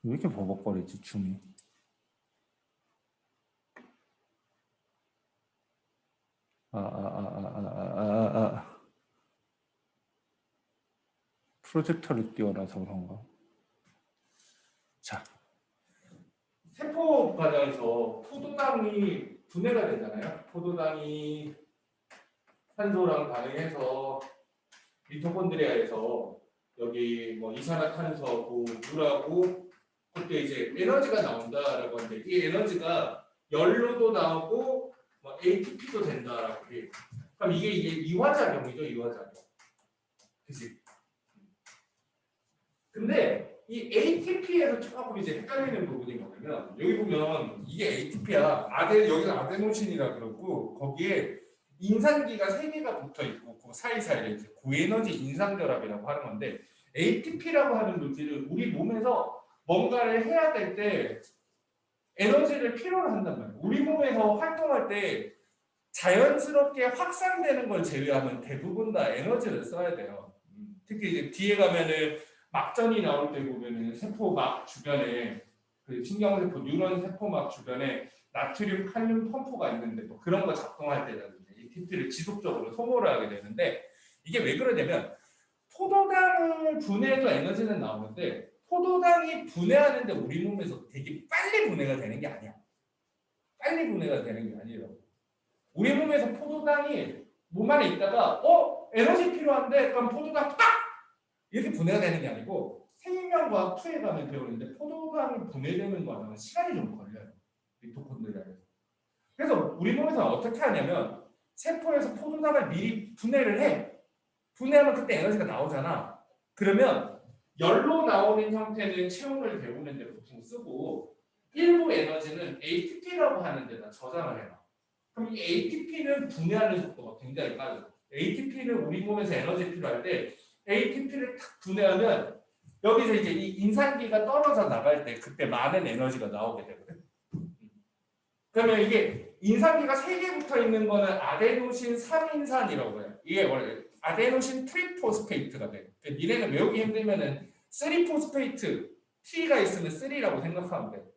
왜 이렇게 버벅거리지 줌이? 프로젝터를 띄워놔서 그런가? 자, 세포 과정에서 포도당이 분해가 되잖아요. 포도당이 산소랑 반응해서 미토콘드리아에서 여기 뭐 이산화탄소하고 물하고 그때 이제 에너지가 나온다라고 하는데 이 에너지가 열로도 나오고 뭐 ATP도 된다라고 해요. 그럼 이게 이화작용이죠, 이화작용. 그치? 근데 이 ATP에서 조금 이제 헷갈리는 부분이 뭐냐면 여기 보면 이게 ATP야. 여기서 아데노신이라 그러고 거기에 인산기가 3개가 붙어 있고 그 사이사이에 이제 고에너지 인산결합이라고 하는 건데 ATP라고 하는 물질을 우리 몸에서 뭔가를 해야 될 때 에너지를 필요로 한단 말이에요. 우리 몸에서 활동할 때 자연스럽게 확산되는 걸 제외하면 대부분 다 에너지를 써야 돼요. 특히 이제 뒤에 가면은 막전이 나올 때 보면은 세포막 주변에 그 신경세포 뉴런 세포막 주변에 나트륨, 칼륨 펌프가 있는데 뭐 그런 거 작동할 때라든지 ATP를 지속적으로 소모를 하게 되는데 이게 왜 그러냐면 포도당을 분해해도 에너지는 나오는데 포도당이 분해하는데 우리 몸에서 되게 빨리 분해가 되는 게 아니야. 빨리 분해가 되는 게 아니라고. 우리 몸에서 포도당이 몸 안에 있다가 에너지 필요한데 그럼 포도당 딱 이렇게 분해가 되는 게 아니고 생명과학 2에 가면 배우는데 포도당이 분해되는 과정은 시간이 좀 걸려요. 미토콘드리아에서. 그래서 우리 몸에서는 어떻게 하냐면 세포에서 포도당을 미리 분해를 해. 분해하면 그때 에너지가 나오잖아. 그러면 열로 나오는 형태는 체온을 데우는 데 보통 쓰고 일부 에너지는 ATP라고 하는 데다 저장을 해놔. 그럼 이 ATP는 분해하는 속도가 굉장히 빠르죠. ATP는 우리 몸에서 에너지 필요할 때 ATP를 탁 분해하면 여기서 이제 이 인산기가 떨어져 나갈 때 그때 많은 에너지가 나오게 되거든. 그러면 이게 인산기가 3개 붙어 있는 거는 아데노신 3인산이라고 해요. 이게 원래 아데노신 트리포스페이트가 돼요. 그러니까 니네는 외우기 힘들면은 3포스페이트 T가 있으면 3라고 생각하면 돼요.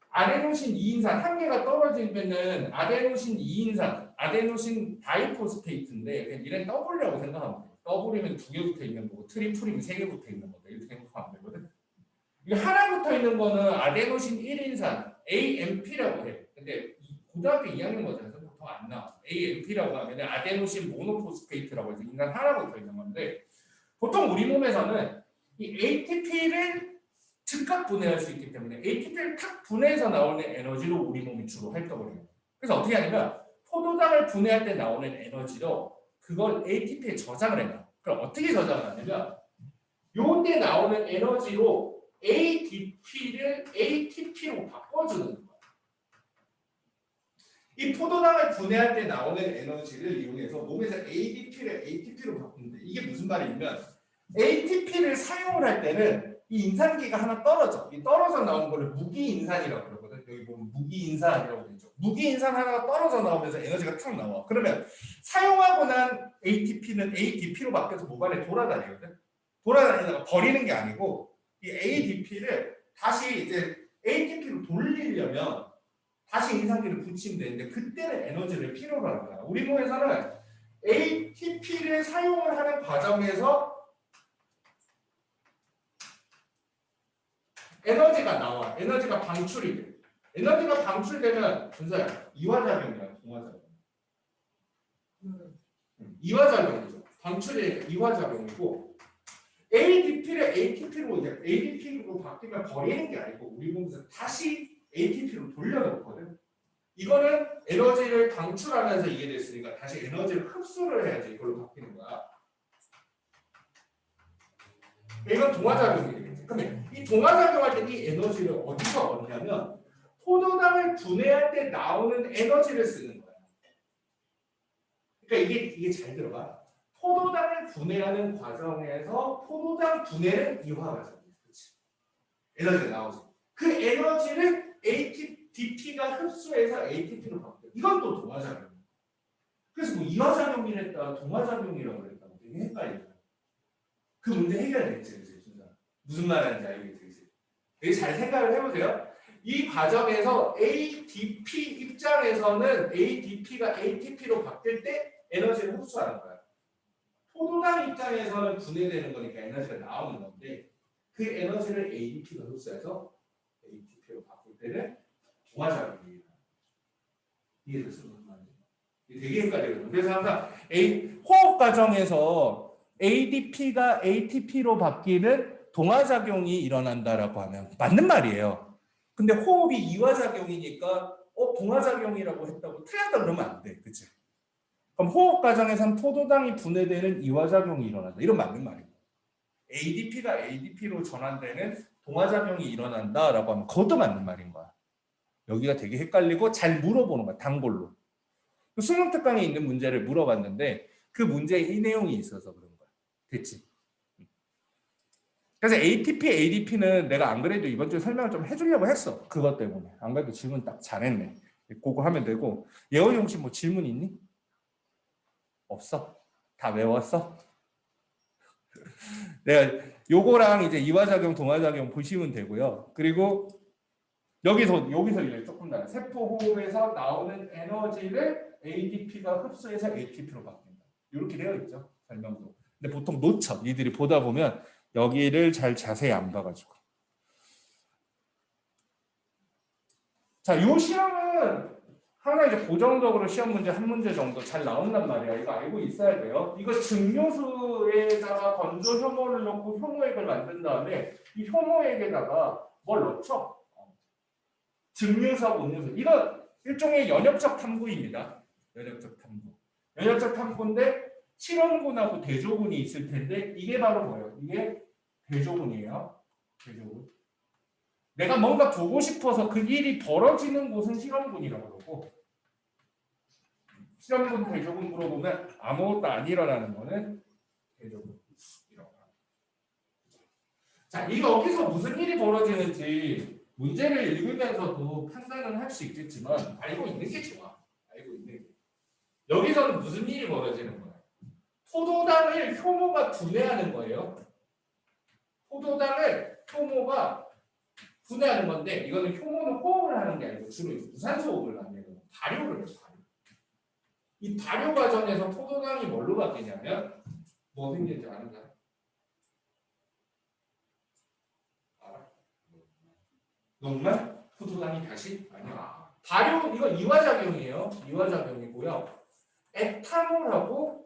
아데노신 2인산 한 개가 떨어지면은 아데노신 2인산, 아데노신 다이포스페이트인데 그냥 니네는 W라고 생각하면 돼요. W면 2개 붙어 있는 거고 트리플이면 3개 붙어 있는 거다. 이렇게 생각하면 되거든. 이게 하나 붙어 있는 거는 아데노신 1인산 AMP라고 해. 근데 고등학교 2학년 버전에서 보통 안 나와. AMP라고 하면 아데노신 모노포스페이트라고 해서 인간 하나 붙어 있는 건데 보통 우리 몸에서는 이 ATP를 즉각 분해할 수 있기 때문에 ATP를 탁 분해해서 나오는 에너지로 우리 몸이 주로 활동을 해요. 그래서 어떻게 하냐면 포도당을 분해할 때 나오는 에너지로 그걸 ATP에 저장을 해요. 그럼 어떻게 저장을 하냐면 요때 나오는 에너지로 ADP를 ATP로 바꿔주는 거예요. 이 포도당을 분해할 때 나오는 에너지를 이용해서 몸에서 ADP를 ATP로 바꾸는데 이게 무슨 말이냐면 ATP를 사용을 할 때는 이 인산기가 하나 떨어져. 이 떨어져 나온 거를 무기인산이라고 그러거든. 여기 보면 무기인산이라고 되죠. 무기인산 하나가 떨어져 나오면서 에너지가 탁 나와. 그러면 사용하고 난 ATP는 ADP로 바뀌어서 몸 안에 돌아다니거든. 돌아다니다가 버리는 게 아니고 이 ADP를 다시 이제 ATP로 돌리려면 다시 인산기를 붙이면 되는데 그때는 에너지를 필요로 하는 거야. 우리 몸에서는 ATP를 사용을 하는 과정에서 에너지가 나와. 에너지가 방출이 돼. 에너지가 방출되면 준서야 이화작용이야, 동화작용. 이화작용이죠. 방출이 이화작용이고 ADP를 ATP로 이제 ADP로 바뀌면 버리는 게 아니고 우리 몸에서 다시 ATP로 돌려놓거든. 이거는 에너지를 방출하면서 이게 됐으니까 다시 에너지를 흡수를 해야지 이걸로 바뀌는 거야. 이건 동화작용이 되겠지. 그러면 이 동화작용할 때 이 에너지를 어디서 얻냐면 포도당을 분해할 때 나오는 에너지를 쓰는 거야. 그러니까 이게 잘 들어봐. 포도당을 분해하는 과정에서 포도당 분해는 이화 과정이야. 그렇지. 에너지가 나오지. 그 에너지를 ADP가 흡수해서 ATP로 바뀌어. 이건 또 동화작용. 그래서 뭐 이화작용이랬다, 동화작용이라고 그랬다. 되게 헷갈려요. 그 문제 해결됐지, 이제 진짜. 무슨 말하는지 알겠지. 되게 잘 생각을 해보세요. 이 과정에서 ADP 입장에서는 ADP가 ATP로 바뀔 때 에너지를 흡수하는 거야. 포도당 입장에서는 분해되는 거니까 에너지가 나오는 건데 그 에너지를 ADP가 흡수해서 ATP로 바꿀 때는 동화작용이 일어나요. 이해됐어? 무슨 말인지? 이게 되게 헷갈리거든요. 그래서 항상 호흡 과정에서 ADP가 ATP로 바뀌는 동화작용이 일어난다라고 하면 맞는 말이에요. 근데 호흡이 이화작용이니까 동화작용이라고 했다고 틀렸다 그러면 안 돼. 그치? 그럼 호흡 과정에서는 포도당이 분해되는 이화작용이 일어난다. 이런 맞는 말이에요. ADP가 ADP로 전환되는 동화작용이 일어난다라고 하면 그것도 맞는 말인 거야. 여기가 되게 헷갈리고 잘 물어보는 거야. 단골로. 수능 특강에 있는 문제를 물어봤는데 그 문제에 이 내용이 있어서 그런 거야. 됐지? 그래서 ATP, ADP는 내가 안 그래도 이번 주에 설명을 좀 해주려고 했어. 그것 때문에. 안 그래도 질문 딱 잘했네. 그거 하면 되고. 예원이 혹시 뭐 질문 있니? 없어? 다 외웠어? 내가 요거랑 이제 이화작용, 동화작용 보시면 되고요. 그리고 여기서 이제 조금 나요. 세포 호흡에서 나오는 에너지를 ADP가 흡수해서 ATP로 바뀐다. 이렇게 되어 있죠. 설명도. 근데 보통 놓쳐. 니들이 보다 보면 여기를 잘 자세히 안 봐가지고. 자, 요 시험은 항상 이제 고정적으로 시험 문제 한 문제 정도 잘 나온단 말이야. 이거 알고 있어야 돼요. 이거 증류수에다가 건조 효모를 넣고 효모액을 만든 다음에 이 효모액에다가 뭘 넣죠? 증류수하고 음료수. 이거 일종의 연역적 탐구입니다. 연역적 탐구. 연역적 탐구인데 실온군하고 대조군이 있을 텐데 이게 바로 뭐예요? 이게 대조군이에요. 대조군. 내가 뭔가 보고 싶어서 그 일이 벌어지는 곳은 실험군이라고 그러고 실험군, 대조군 물어보면 아무것도 안 일어나는 거는 대조군. 자, 이거 여기서 무슨 일이 벌어지는지 문제를 읽으면서도 판단은 할 수 있겠지만 알고 있는 게 좋아. 알고 있는 게. 여기서는 무슨 일이 벌어지는 거야? 포도당을 효모가 분해하는 거예요. 포도당을 효모가 분해하는 건데 이거는 효모는 호흡을 하는 게 아니고 주로 무산소 호흡을 하는 거예요. 발효를 해요. 발효. 이 발효 과정에서 포도당이 뭘로 바뀌냐면 뭐 생기는지 아는가요? 알아? 정말 포도당이 다시 아니야. 발효 이거 이화작용이에요. 이화작용이고요. 에탄올하고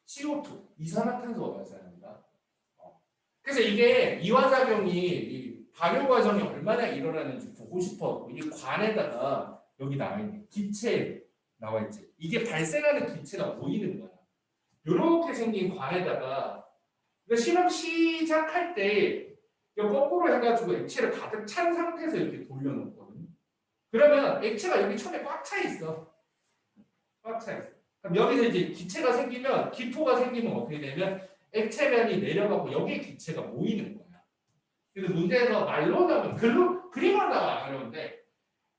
CO2 이산화탄소가 발생합니다. 그래서 이게 이화작용이 이 발효 과정이 얼마나 일어나는지 보고 싶어. 이 관에다가 여기 나와 있는 기체 나와 있지. 이게 발생하는 기체가 보이는 거야. 이렇게 생긴 관에다가 실험 시작할 때 이거 거꾸로 해가지고 액체를 가득 찬 상태에서 이렇게 돌려놓거든요. 그러면 액체가 여기 처음에 꽉 차 있어. 꽉 차 있어. 그럼 여기서 이제 기체가 생기면 기포가 생기면 어떻게 되면 액체면이 내려가고 여기에 기체가 모이는 거야. 그래서 문제에서 말로 나오면 글로 그림으로 나와 그러는데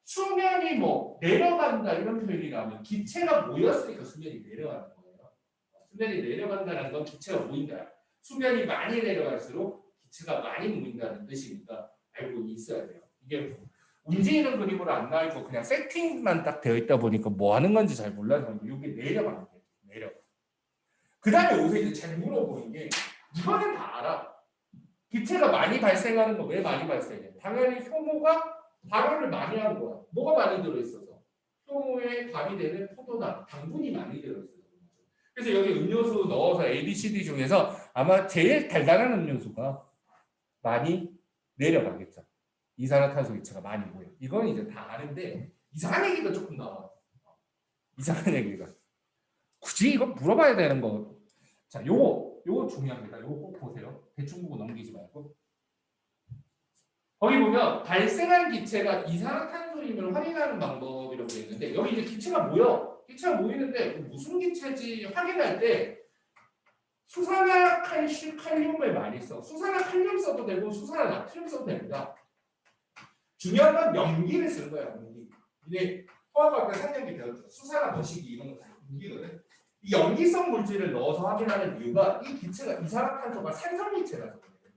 수면이 뭐 내려간다 이런 표현이 나오면 기체가 모였으니까 수면이 내려가는 거예요. 수면이 내려간다는 건 기체가 모인다. 수면이 많이 내려갈수록 기체가 많이 모인다는 뜻이니까 알고 있어야 돼요. 이게 움직이는 그림으로 안 나와 있고 그냥 세팅만 딱 되어 있다 보니까 뭐 하는 건지 잘 몰라서 이게 내려가는 거예요. 내려가. 그 다음에 요새 이제 잘 물어보는 게 이거는 다 알아. 기체가 많이 발생하는 거 왜 많이 발생해? 당연히 효모가 발효를 많이 한 거야. 뭐가 많이 들어있어서? 효모에 발휘되는 포도당, 당분이 많이 들어있어요. 그래서 여기 음료수 넣어서 A, B, C, D 중에서 아마 제일 달달한 음료수가 많이 내려가겠죠. 이산화탄소 기체가 많이 모여. 이건 이제 다 아는데 이상한 얘기가 조금 나와. 이상한 얘기가. 굳이 이거 물어봐야 되는 거. 자, 요거 중요합니다. 요거 꼭 보세요. 대충 보고 넘기지 말고. 거기 보면 발생한 기체가 이산화탄소임을 확인하는 방법이라고 되어 있는데 여기 이제 기체가 모여. 기체가 모이는데 무슨 기체지 확인할 때 수산화 칼륨을 많이 써. 수산화 칼륨 써도 되고 수산화 나트륨 써도 됩니다. 중요한 건 염기를 쓰는 거야. 염기. 이게 화학학과 3년기 배웠죠. 수산화 거시기 이런 거 다 염기거든. 이 염기성 물질을 넣어서 확인하는 이유가 이 기체가 이산화탄소가 산성기체라서 그래요.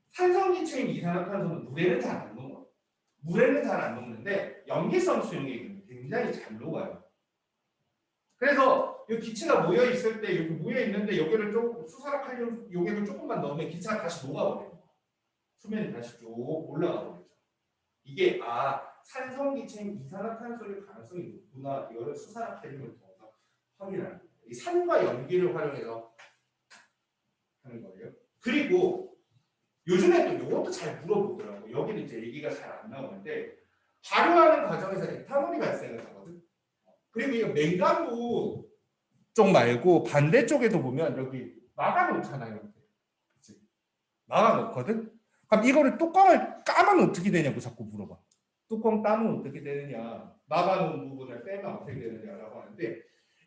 산성기체인 이산화탄소는 물에는 잘 안 녹아. 물에는 잘 안 녹는데 염기성 수용액은 굉장히 잘 녹아요. 그래서 이 기체가 모여 있을 때 이렇게 모여 있는데 여기를 좀 수산화칼륨 용액을 조금만 넣으면 기체가 다시 녹아버려요. 수면이 다시 쭉 올라가 버리죠. 이게 산성기체인 이산화탄소일 가능성이 높구나. 이거를 수산화칼륨을 통해서 확인하는 거예요. 이 산과 염기를 활용해서 하는 거예요. 그리고 요즘에 또 이것도 잘 물어보더라고. 여기는 이제 얘기가 잘 안 나오는데 발효하는 과정에서 에탄올이 발생을 하거든. 그리고 이 맹가루 쪽 말고 반대쪽에도 보면 여기 막아놓잖아요. 그치? 막아놓거든. 그럼 이거를 뚜껑을 까면 어떻게 되냐고 자꾸 물어봐. 뚜껑 따면 어떻게 되느냐, 막아놓은 부분을 빼면 어떻게 되느냐라고 하는데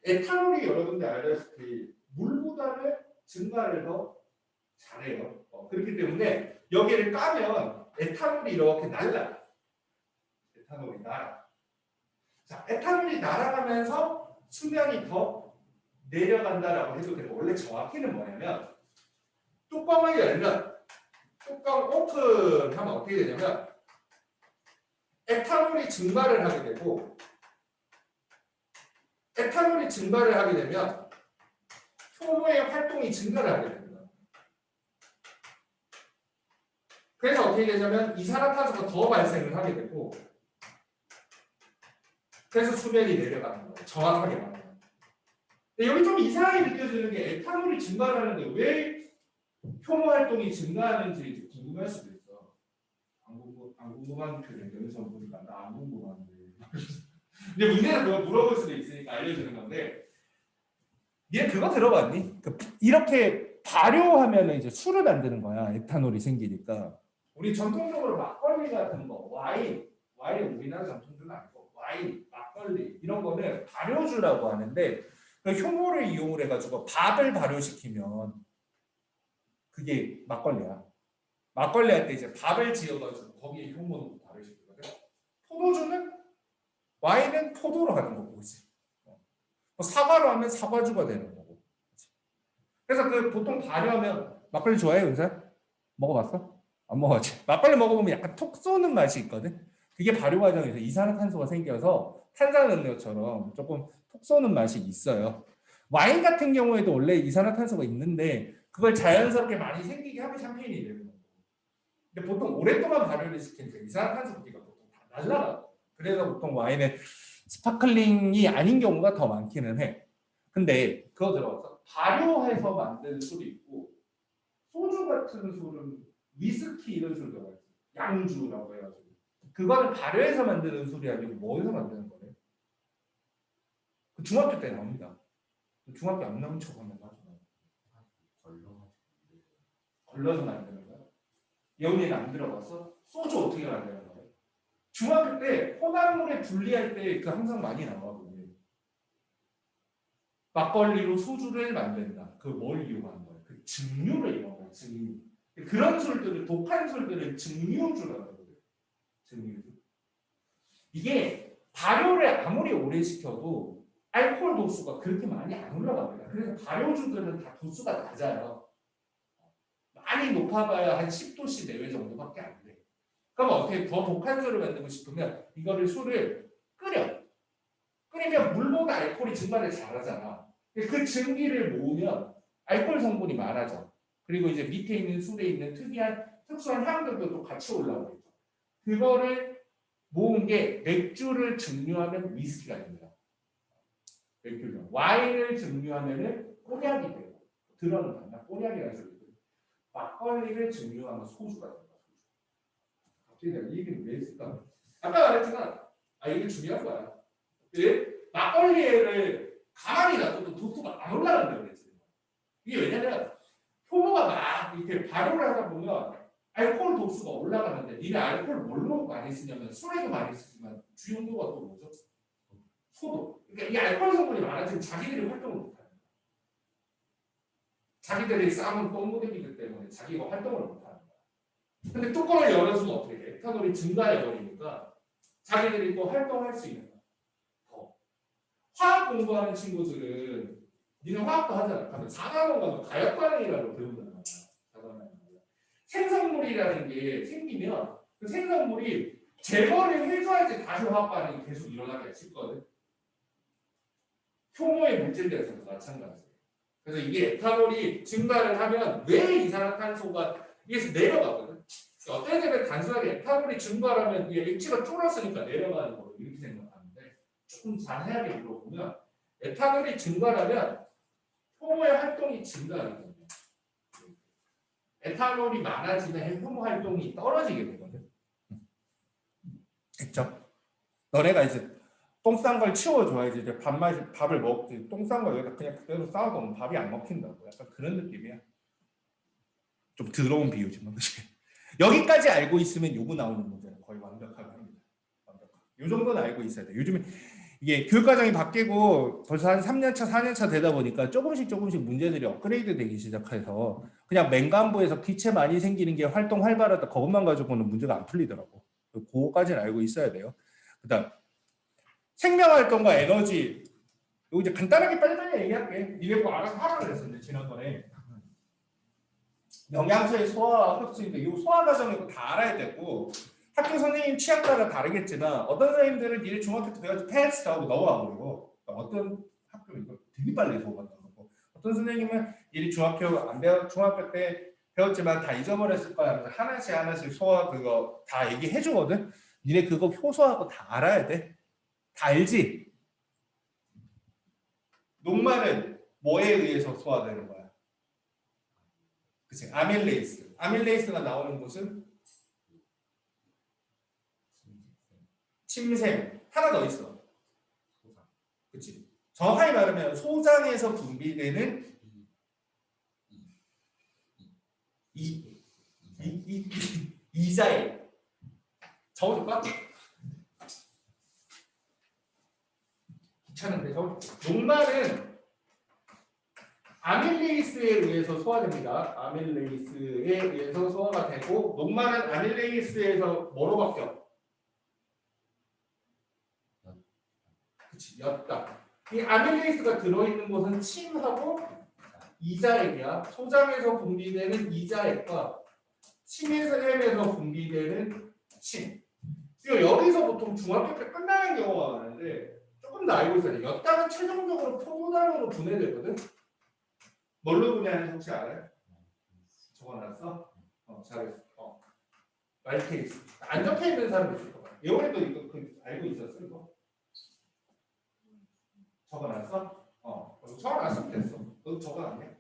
에탄올이 여러분들 알다시피 물보다는 증가를 더 잘해요. 그렇기 때문에 여기를 까면 에탄올이 이렇게 날라. 에탄올이 날아. 자, 에탄올이 날아가면서 수면이 더 내려간다라고 해도 되고 원래 정확히는 뭐냐면 뚜껑을 열면 뚜껑 오픈하면 어떻게 되냐면 에탄올이 증발을 하게 되고 에탄올이 증발을 하게 되면 효모의 활동이 증가를 하게 됩니다. 그래서 어떻게 되냐면 이산화탄소가 더 발생을 하게 되고 그래서 수면이 내려가는 거예요. 정확하게 말하면. 근데 여기 좀 이상하게 느껴지는 게 에탄올이 증발하는데 왜 효모 활동이 증가하는지 궁금할 수도 있어. 안 궁금한 표현 여기서 보니까 나 안 궁금한데. 근데 문제는 그거 물어볼 수도 있으니까 알려주는 건데 얘 그거 들어봤니? 이렇게 발효하면 이제 술을 만드는 거야. 에탄올이 생기니까. 우리 전통적으로 막걸리 같은 거, 와인 우리나라 전통주는 아니고 와인, 막걸리 이런 거는 발효주라고 하는데 그 효모를 이용을 해가지고 밥을 발효시키면 그게 막걸리야. 막걸리 할 때 이제 밥을 지어가지고 거기에 효모를 발효시키거든. 포도주는 와인은 포도로 하는 거고, 그렇지? 사과로 하면 사과주가 되는 거고. 그치? 그래서 그 보통 발효하면 막걸리 좋아해, 은사? 먹어봤어? 안 먹었지. 막걸리 먹어보면 약간 톡 쏘는 맛이 있거든. 그게 발효 과정에서 이산화탄소가 생겨서 탄산음료처럼 조금 톡 쏘는 맛이 있어요. 와인 같은 경우에도 원래 이산화탄소가 있는데 그걸 자연스럽게 많이 생기게 하면 샴페인이 되는 거고. 근데 보통 오랫동안 발효를 시키니까 이산화탄소 기가 보통 다 날라가고. 그래서 보통 와인은 스파클링이 아닌 경우가 더 많기는 해. 근데 그거 들어봤어? 발효해서 만든 술이 있고 소주 같은 술은 위스키 이런 술 들어가요. 양주라고 해가지고. 그거는 발효해서 만드는 술이 아니고 뭐에서 만드는 거래? 그 중학교 때 나옵니다. 중학교 안 나온 척하면 나중에 걸러서 만드는 거야. 여운이는 안 들어봤어? 소주 어떻게 만드는 거야? 중학교 때 혼합물에 분리할 때 그 항상 많이 나와거든요. 막걸리로 소주를 만든다. 그 뭘 이용하는 거야? 그 증류를 이용하는 거야. 증류. 그런 술들을 독한 술들을 증류주라고 하거든요. 증류주. 이게 발효를 아무리 오래 시켜도 알코올 도수가 그렇게 많이 안 올라갑니다. 그래서 발효주들은 다 도수가 낮아요. 많이 높아봐야 한 10도씨 내외 정도밖에 안 돼. 그럼 어떻게 더 독한 술을 만들고 싶으면 이거를 술을 끓이면 물보다 알코올이 증발을 잘하잖아. 그 증기를 모으면 알코올 성분이 많아져. 그리고 이제 밑에 있는 술에 있는 특수한 향들도 또 같이 올라오겠죠. 그거를 모은 게 맥주를 증류하면 위스키가 됩니다. 맥주를. 와인을 증류하면은 꼬냑이 되고 들어는 봤나? 꼬냑이라는 소리고 막걸리를 증류하면 소주가 됩니다. 갑자기 내가 이 얘기를 왜 했을까? 아까 말했지만 이게 중요한 거야. 막걸리를 가만히 놔둬도 도수가 안 올라간다고 그랬어요. 이게 왜냐면 효모가 막 이렇게 발효를 하다 보면 알코올 도수가 올라가는데 니네 알코올 뭘로 많이 쓰냐면 술에도 많이 쓰지만 주용도가 또 뭐죠? 소도. 그러니까 이 알코올 성분이 많아지면 자기들이 활동을 못하는 거야. 자기들이 싸움은 똥무대기들 때문에 자기가 활동을 못하는 거야. 근데 뚜껑을 열어주면 어떻게 돼? 에탄올이 증가해버리니까 자기들이 또 활동할 수 있는 거야. 화학 공부하는 친구들은 니는 화학도 하잖아. 가면 4단원 가면 가역반응이라고 배우잖아. 생성물이라는 게 생기면 그 생성물이 제거를 해줘야지 다시 화학 반응이 계속 일어나게 싶거든. 효모의 물질들에서도 마찬가지예요. 그래서 이게 에탄올이 증가를 하면 왜 이산화탄소가 위에서 내려가거든. 어떤 애들은 단순하게 에탄올이 증가하면 액체가 줄었으니까 내려가는 거 이렇게 생각하는데 조금 자세하게 물어보면 에탄올이 증가하면 효모의 활동이 증가하거든요. 에탄올이 많아지면 효모 활동이 떨어지게 되거든. 됐죠? 너네가 이제 똥 싼 걸 치워줘야지 이제 밥을 먹지. 똥 싼 걸 여기다 그냥 그대로 쌓아놓으면 밥이 안 먹힌다고. 약간 그런 느낌이야. 좀 더러운 비유지만 그치? 여기까지 알고 있으면 요거 나오는 문제는 거의 완벽하게 합니다. 완벽하게. 요 정도는 알고 있어야 돼. 요즘에 이게 교육과정이 바뀌고 벌써 한 3년차, 4년차 되다 보니까 조금씩 문제들이 업그레이드 되기 시작해서 그냥 맹간부에서 기체 많이 생기는 게 활동 활발하다 그것만 가지고는 문제가 안 풀리더라고. 그거까지는 알고 있어야 돼요. 그다음 생명활동과 에너지 이거 이제 간단하게 빨리빨리 얘기할게. 니네 뭐 알아서 하라 그랬었는데 지난번에 영양소의 소화 흡수인데 이 소화 과정 이거 다 알아야 되고 학교 선생님 취향 따라 다르겠지만 어떤 선생님들은 니네 중학교 때 배워서 패스트 하고 넘어가고 어떤 학교는 이거 되게 빨리 소화한다고 어떤 선생님은 니네 중학교 안 배워 중학교 때 배웠지만 다 잊어버렸을 거야 하면서 하나씩 소화 그거 다 얘기해 주거든. 니네 그거 효소하고 다 알아야 돼. 다 알지? 녹말은 뭐에 의해서 소화되는 거야? 그치? 아밀레이스. 아밀레이스가 나오는 곳은 침샘. 하나 더 있어. 그치? 정확하게 말하면 소장에서 분비되는 이자액. 적어줄까? 귀찮은데 녹말은 아밀레이스에 의해서 소화됩니다. 아밀레이스에 의해서 소화가 되고 녹말은 아밀레이스에서 뭐로 바뀌어? 그치, 였다. 이 아밀레이스가 들어있는 곳은 침하고 이자액이야. 소장에서 분비되는 이자액과 침에서 분비되는 침. 여기서 보통 중학교 때 끝나는 경우가 많은데 조금 더 알고 있어야 돼. 엿당은 최종적으로 포도당으로 분해되거든. 뭘로 분해하는지 혹시 알아요? 적어놨어? 잘했어. 말케이스. 안 적혀 있는 사람 있을 거야. 예원이도 이거 알고 있었어 이거? 적어놨어? 적어놨으면 됐어. 너도 적어놨네?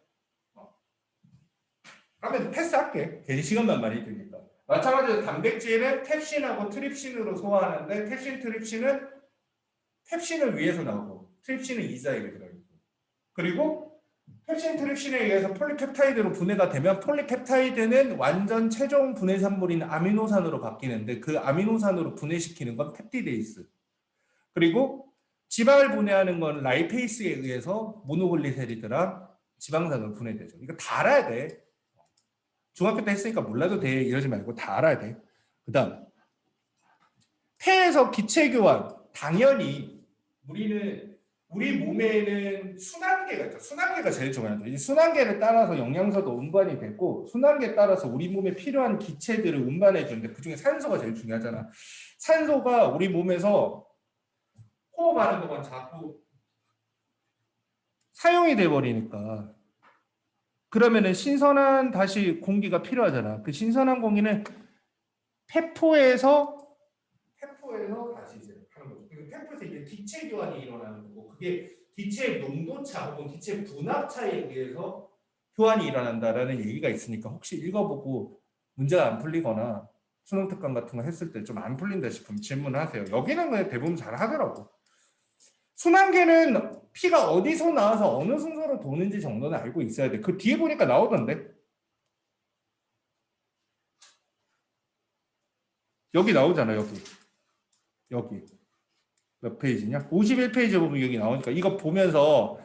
그러면 패스할게. 괜히 시간만 많이 드니까. 마찬가지로 단백질은 펩신하고 트립신으로 소화하는데 펩신, 트립신은 펩신을 위해서 나오고 트립신은 이자액에 들어있고 그리고 펩신, 트립신에 의해서 폴리펩타이드로 분해가 되면 폴리펩타이드는 완전 최종 분해 산물인 아미노산으로 바뀌는데 그 아미노산으로 분해시키는 건 펩티데이스 그리고 지방을 분해하는 건 라이페이스에 의해서 모노글리세리드랑 지방산으로 분해되죠. 이거 다 알아야 돼. 중학교 때 했으니까 몰라도 돼 이러지 말고 다 알아야 돼. 그 다음 폐에서 기체 교환 당연히 우리 몸에는 순환계가 있죠. 순환계가 제일 중요하죠. 이 순환계를 따라서 영양소도 운반이 되고 순환계에 따라서 우리 몸에 필요한 기체들을 운반해 주는데 그중에 산소가 제일 중요하잖아. 산소가 우리 몸에서 호흡하는 동안 자꾸 사용이 돼 버리니까 그러면은 신선한 다시 공기가 필요하잖아. 그 신선한 공기는 폐포에서 다시 이제 하는 거죠. 폐포에서 이제 기체 교환이 일어나는 거고 그게 기체의 농도차 혹은 기체 분압 차이에 의해서 교환이 일어난다라는 얘기가 있으니까 혹시 읽어보고 문제가 안 풀리거나 수능 특강 같은 거 했을 때 좀 안 풀린다 싶으면 질문하세요. 여기는 그냥 대부분 잘 하더라고. 순환계는 피가 어디서 나와서 어느 순서로 도는지 정도는 알고 있어야 돼. 그 뒤에 보니까 나오던데. 여기 나오잖아, 여기. 몇 페이지냐? 51페이지 보면 여기 나오니까 이거 보면서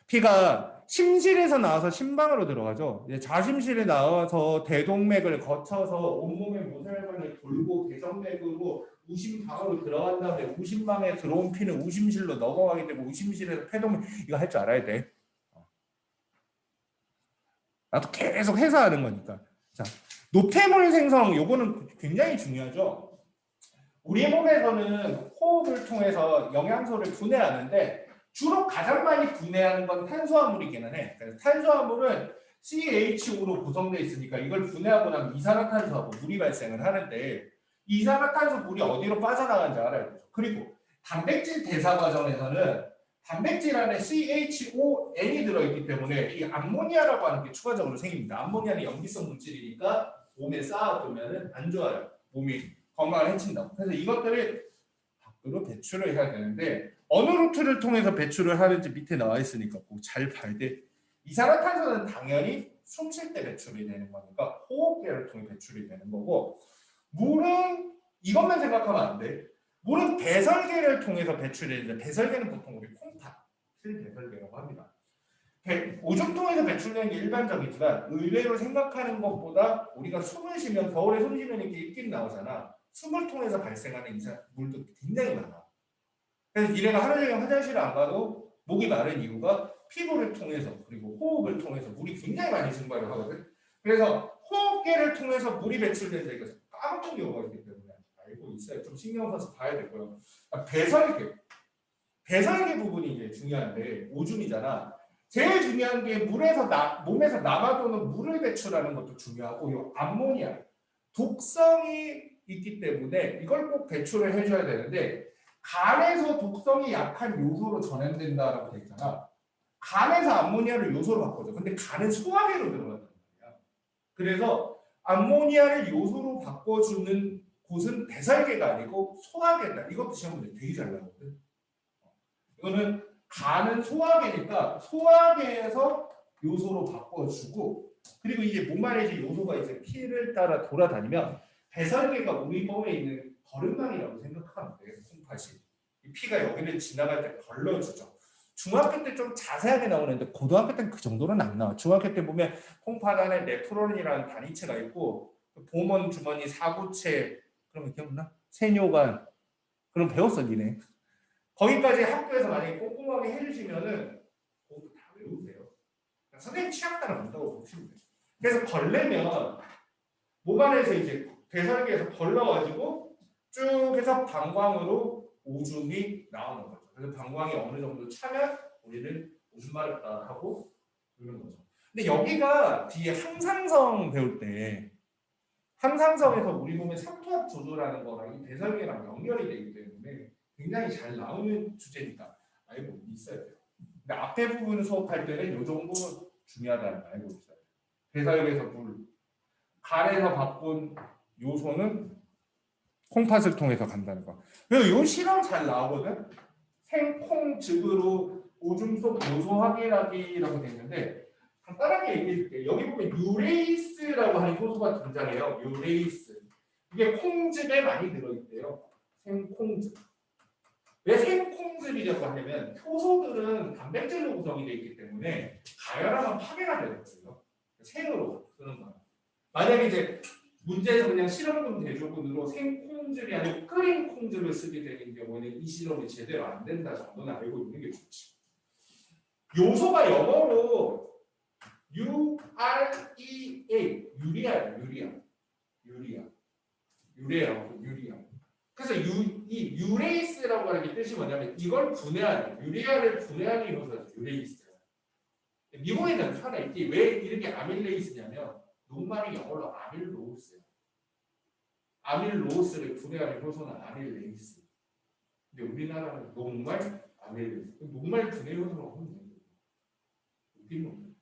피가 심실에서 나와서 심방으로 들어가죠. 이제 좌심실에 나와서 대동맥을 거쳐서 온몸의 모세혈관을 돌고 대정맥으로 우심방으로 들어간 다음에 우심방에 들어온 피는 우심실로 넘어가기 때문에 우심실에서 폐동맥 이거 할 줄 알아야 돼. 나도 계속 해서 하는 거니까. 자, 노폐물 생성 요거는 굉장히 중요하죠. 우리 몸에서는 호흡을 통해서 영양소를 분해하는데 주로 가장 많이 분해하는 건 탄수화물이기는 해. 그래서 탄수화물은 CHO로 구성되어 있으니까 이걸 분해하고 나면 이산화탄소하고 물이 발생을 하는데 이산화탄소 물이 어디로 빠져나가는지 알아야 되죠. 그리고 단백질 대사 과정에서는 단백질 안에 CHON이 들어있기 때문에 이 암모니아라고 하는 게 추가적으로 생깁니다. 암모니아는 염기성 물질이니까 몸에 쌓아두면 안 좋아요. 몸이 건강을 해친다고. 그래서 이것들을 밖으로 배출을 해야 되는데 어느 루트를 통해서 배출을 하는지 밑에 나와 있으니까 꼭 잘 봐야 돼. 이산화탄소는 당연히 숨 쉴 때 배출이 되는 거니까 호흡기를 통해 배출이 되는 거고 물은 이것만 생각하면 안 돼. 물은 배설계를 통해서 배출이 되는데 배설계는 보통 우리 콩팥, 실배설계라고 합니다. 오줌통에서 배출되는 게 일반적이지만 의외로 생각하는 것보다 우리가 숨을 쉬면 겨울에 숨 쉬면 이렇게 입김 나오잖아. 숨을 통해서 발생하는 물도 굉장히 많아. 그래서 니네가 하루 종일 화장실을 안 가도 목이 마른 이유가 피부를 통해서 그리고 호흡을 통해서 물이 굉장히 많이 증발을 하거든. 그래서 호흡계를 통해서 물이 배출된다 이거 까먹는 경우가 있기 때문에 알고 있어야 좀 신경 써서 봐야 되고요. 배설계 부분이 이제 중요한데 오줌이잖아. 제일 중요한 게 몸에서 남아도는 물을 배출하는 것도 중요하고 이 암모니아 독성이 있기 때문에 이걸 꼭 배출을 해줘야 되는데 간에서 독성이 약한 요소로 전염된다라고 돼 있잖아. 간에서 암모니아를 요소로 바꿔줘. 근데 간은 소화계로 들어간단 말이야. 그래서 암모니아를 요소로 바꿔주는 곳은 배설계가 아니고 소화계다. 이것도 시험 문제 되게 잘 나오거든. 이거는 간은 소화계니까 소화계에서 요소로 바꿔주고 그리고 이제 몸 안에 이제 요소가 이제 피를 따라 돌아다니면 배설계가 우리 몸에 있는 거름망이라고 생각하면 돼요. 콩팥이 이 피가 여기를 지나갈 때 걸러주죠. 중학교 때 좀 자세하게 나오는데 고등학교 때는 그 정도는 안 나와. 중학교 때 보면 콩팥 안에 네프론이라는 단위체가 있고 보먼 주머니 사구체 그런 거 기억나? 세뇨관 그럼 배웠어 니네. 거기까지 학교에서 만약에 꼼꼼하게 해주시면은 그것도 다 외우세요. 선생님 취향 따라 본다고 보시면 돼요. 그래서 걸레면 몸 안에서 이제 배설계에서 걸러가지고 쭉 해서 방광으로 오줌이 나오는 거죠. 그래서 방광이 어느 정도 차면 우리는 오줌 마렵다 하고 그런 거죠. 근데 여기가 뒤에 항상성 배울 때 항상성에서 우리 몸의 삼투압 조절하는 거랑 이 배설계랑 연결이 되기 때문에 굉장히 잘 나오는 주제니까 알고 있어야 돼요. 근데 앞에 부분 수업할 때는 이 정도 중요하다는 거 알고 있어야 돼요. 배설계에서 물, 간에서 바꾼 요소는 콩팥을 통해서 간다는 거. 그리고 이 실험 잘 나오거든. 생콩즙으로 오줌 속 요소 확인하기라고 돼 있는데 간단하게 얘기해 줄게. 여기 보면 유레이스라고 하는 효소가 등장해요. 유레이스. 이게 콩즙에 많이 들어있대요. 생콩즙. 왜 생콩즙이라고 하냐면 효소들은 단백질로 구성이 되어 있기 때문에 가열하면 파괴가 되거든요. 생으로 쓰는 거야. 만약에 이제 문제에서 그냥 실험금 대조군으로 생콩즙이 아니고 끓인 콩즙을 쓰게 되는 경우는 이 실험이 제대로 안 된다 정도는 알고 있는 게 좋지. 요소가 영어로 UREA 유리아. 그래서 이 유레이스라고 하는 게 뜻이 뭐냐면 이걸 분해하는 유리아를 분해하는 효소죠. 유레이스. 미국에는 하나 있지. 왜 이름이 아밀레이스냐면 녹말이 영어로 아밀로스예요. 아밀로스를 분해하는 효소는 아밀레이스. 근데 우리나라는 녹말, 아밀레이스. 녹말 분해 효소라고 하면 돼요. 웃긴 놈.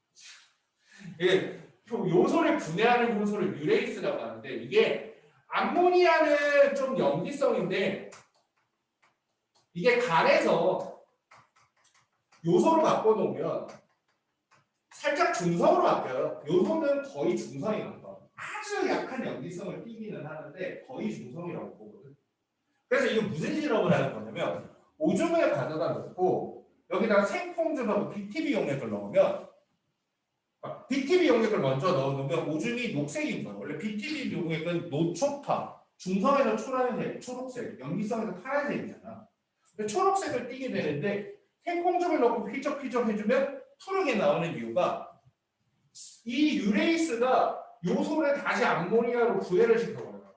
이게 요소를 분해하는 효소를 유레이스라고 하는데 이게 암모니아는 좀 염기성인데 이게 간에서 요소로 바꿔놓으면 살짝 중성으로 바뀌어요. 요소는 거의 중성이거든. 아주 약한 염기성을 띠기는 하는데 거의 중성이라고 보거든. 그래서 이게 무슨 실험을 하는 거냐면 오줌을 가져다 놓고 여기다가 생콩즙하고 BTB 용액을 넣으면 BTB 용액을 먼저 넣어놓으면 오줌이 녹색인 거예요. 원래 BTB 용액은 노초파, 중성에서 초록색, 염기성에서 파란색이잖아. 근데 초록색을 띠게 되는데 생콩즙을 넣고 휘적휘적 해주면 푸르게 나오는 이유가 이 유레이스가 요소를 다시 암모니아로 구애를 시켜버려요.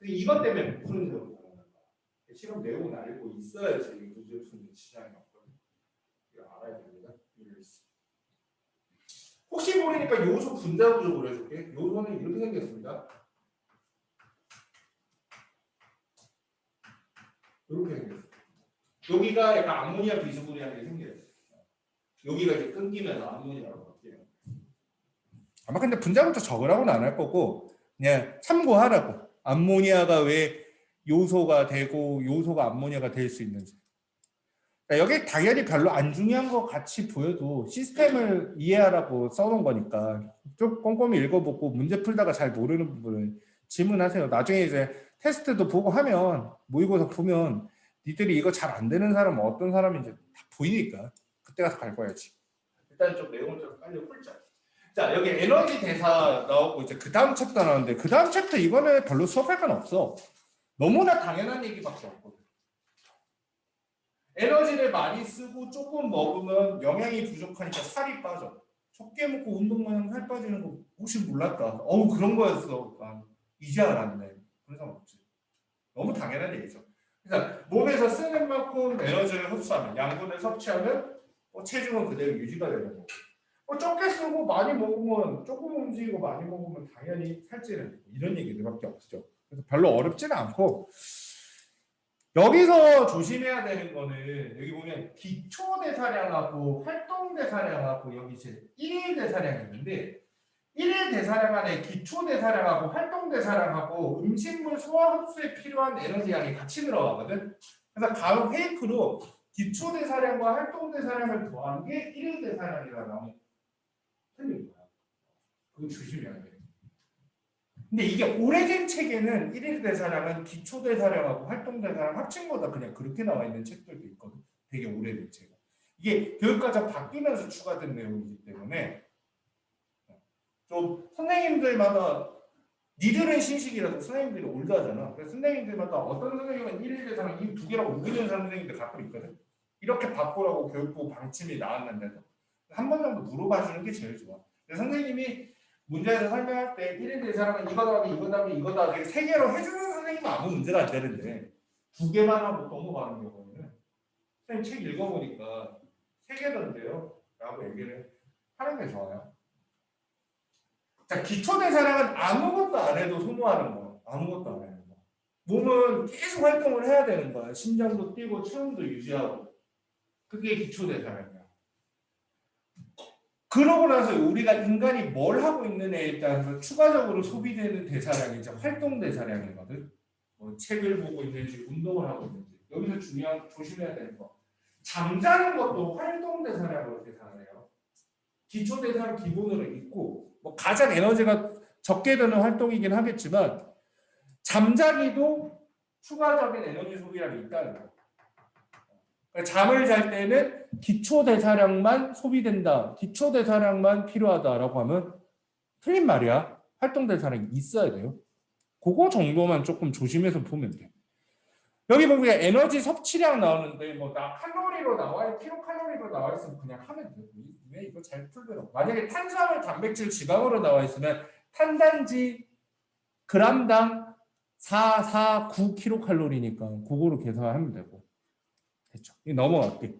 이것 때문에 푸른색으로 나오는 거야. 실험 내용은 알고 있어야지 문제 푸는 시장이 없거든. 이거 알아야 됩니다. 유레이스. 혹시 모르니까 요소 분자 구조 그려줄게. 요소는 이렇게 생겼습니다. 이렇게 생겼어요. 여기가 약간 암모니아 비스무리하게 생겨요. 여기가 이제 끊기면서 암모니아로 바뀌어요. 아마 근데 분자부터 적으라고는 안 할 거고 그냥 참고하라고. 암모니아가 왜 요소가 되고 요소가 암모니아가 될 수 있는지. 여기 당연히 별로 안 중요한 것 같이 보여도 시스템을 이해하라고 써놓은 거니까 좀 꼼꼼히 읽어보고 문제 풀다가 잘 모르는 부분을 질문하세요. 나중에 이제 테스트도 보고 하면 모의고사 보면 니들이 이거 잘 안 되는 사람은 어떤 사람인지 다 보이니까 그때 가서 갈 거야지. 일단 좀 내용을 좀 빨리 풀자. 자, 여기 에너지 대사 나오고 이제 그 다음 챕터 나오는데 그 다음 챕터 이거는 별로 수업할 건 없어. 너무나 당연한 얘기밖에 없거든. 에너지를 많이 쓰고 조금 먹으면 영양이 부족하니까 살이 빠져. 적게 먹고 운동만 하면 살 빠지는 거 혹시 몰랐다. 어우 그런 거였어. 이제 알았네. 그런 사람 없지. 너무 당연한 얘기죠. 그러니까 몸에서 쓰는 만큼 에너지를 흡수하면 양분을 섭취하면 체중은 그대로 유지가 되는 거고 적게 쓰고 많이 먹으면 조금 움직이고 많이 먹으면 당연히 살찌는 거고 이런 얘기들밖에 없죠. 그래서 별로 어렵지는 않고 여기서 조심해야 되는 거는 여기 보면 기초대사량하고 활동대사량하고 여기 이제 1일 대사량이 있는데 1일 대사량 안에 기초대사량하고 활동대사량하고 음식물 소화 흡수에 필요한 에너지 양이 같이 들어가거든. 그래서 다음 페이크로 기초대사량과 활동대사량을 더한 게 1일 대사량이라 나오면 틀린 거야. 그거 조심해야 돼. 근데 이게 오래된 책에는 1일 대사량은 기초 대사량하고 활동 대사량 합친 거다 그냥 그렇게 나와 있는 책들도 있거든. 되게 오래된 책. 이게 교육과정 바뀌면서 추가된 내용이기 때문에 좀 선생님들마다 니들은 신식이라도 선생님들이 올드하잖아. 그래서 선생님들마다 어떤 선생님은 1일 대사량 이 두 개라고 옮기는 선생님들 가끔 있거든. 이렇게 바꾸라고 교육부 방침이 나왔는데도 한 번 정도 물어봐 주는 게 제일 좋아. 선생님이 문제에서 설명할 때 1일 대사량은 이거 더하기 이거 더하기 이거 더하기 세 개로 해주는 선생님은 아무 문제가 안 되는데 두 개만 하고 넘어가는 경우는 선생님 책 읽어보니까 세 개던데요 라고 얘기를 하는 게 좋아요. 자, 기초대사량은 아무것도 안 해도 소모하는 거. 아무것도 안 하는 거. 몸은 계속 활동을 해야 되는 거야. 심장도 뛰고 체온도 유지하고. 그게 기초대사량이야. 그러고 나서 우리가 인간이 뭘 하고 있느냐에 따라서 추가적으로 소비되는 대사량이 이제 활동 대사량이거든. 뭐 책을 보고 있는지 운동을 하고 있는지. 여기서 조심해야 되는 거. 잠자는 것도 활동 대사량으로 계산해요. 기초 대사량 기본으로 있고 뭐 가장 에너지가 적게 드는 활동이긴 하겠지만 잠자기도 추가적인 에너지 소비량이 있다는 거. 그러니까 잠을 잘 때는 기초 대사량만 소비된다. 기초 대사량만 필요하다라고 하면 틀린 말이야. 활동 대사량이 있어야 돼요. 그거 정도만 조금 조심해서 보면 돼. 여기 보면 에너지 섭취량 나오는데 뭐 나 칼로리로 나와요. 킬로칼로리로 나와 있으면 그냥 하면 돼. 왜 이거 잘 풀더라고. 만약에 탄수화물, 단백질, 지방으로 나와 있으면 탄단지 g당 449kcal니까 그거로 계산하면 되고. 됐죠. 넘어갈게.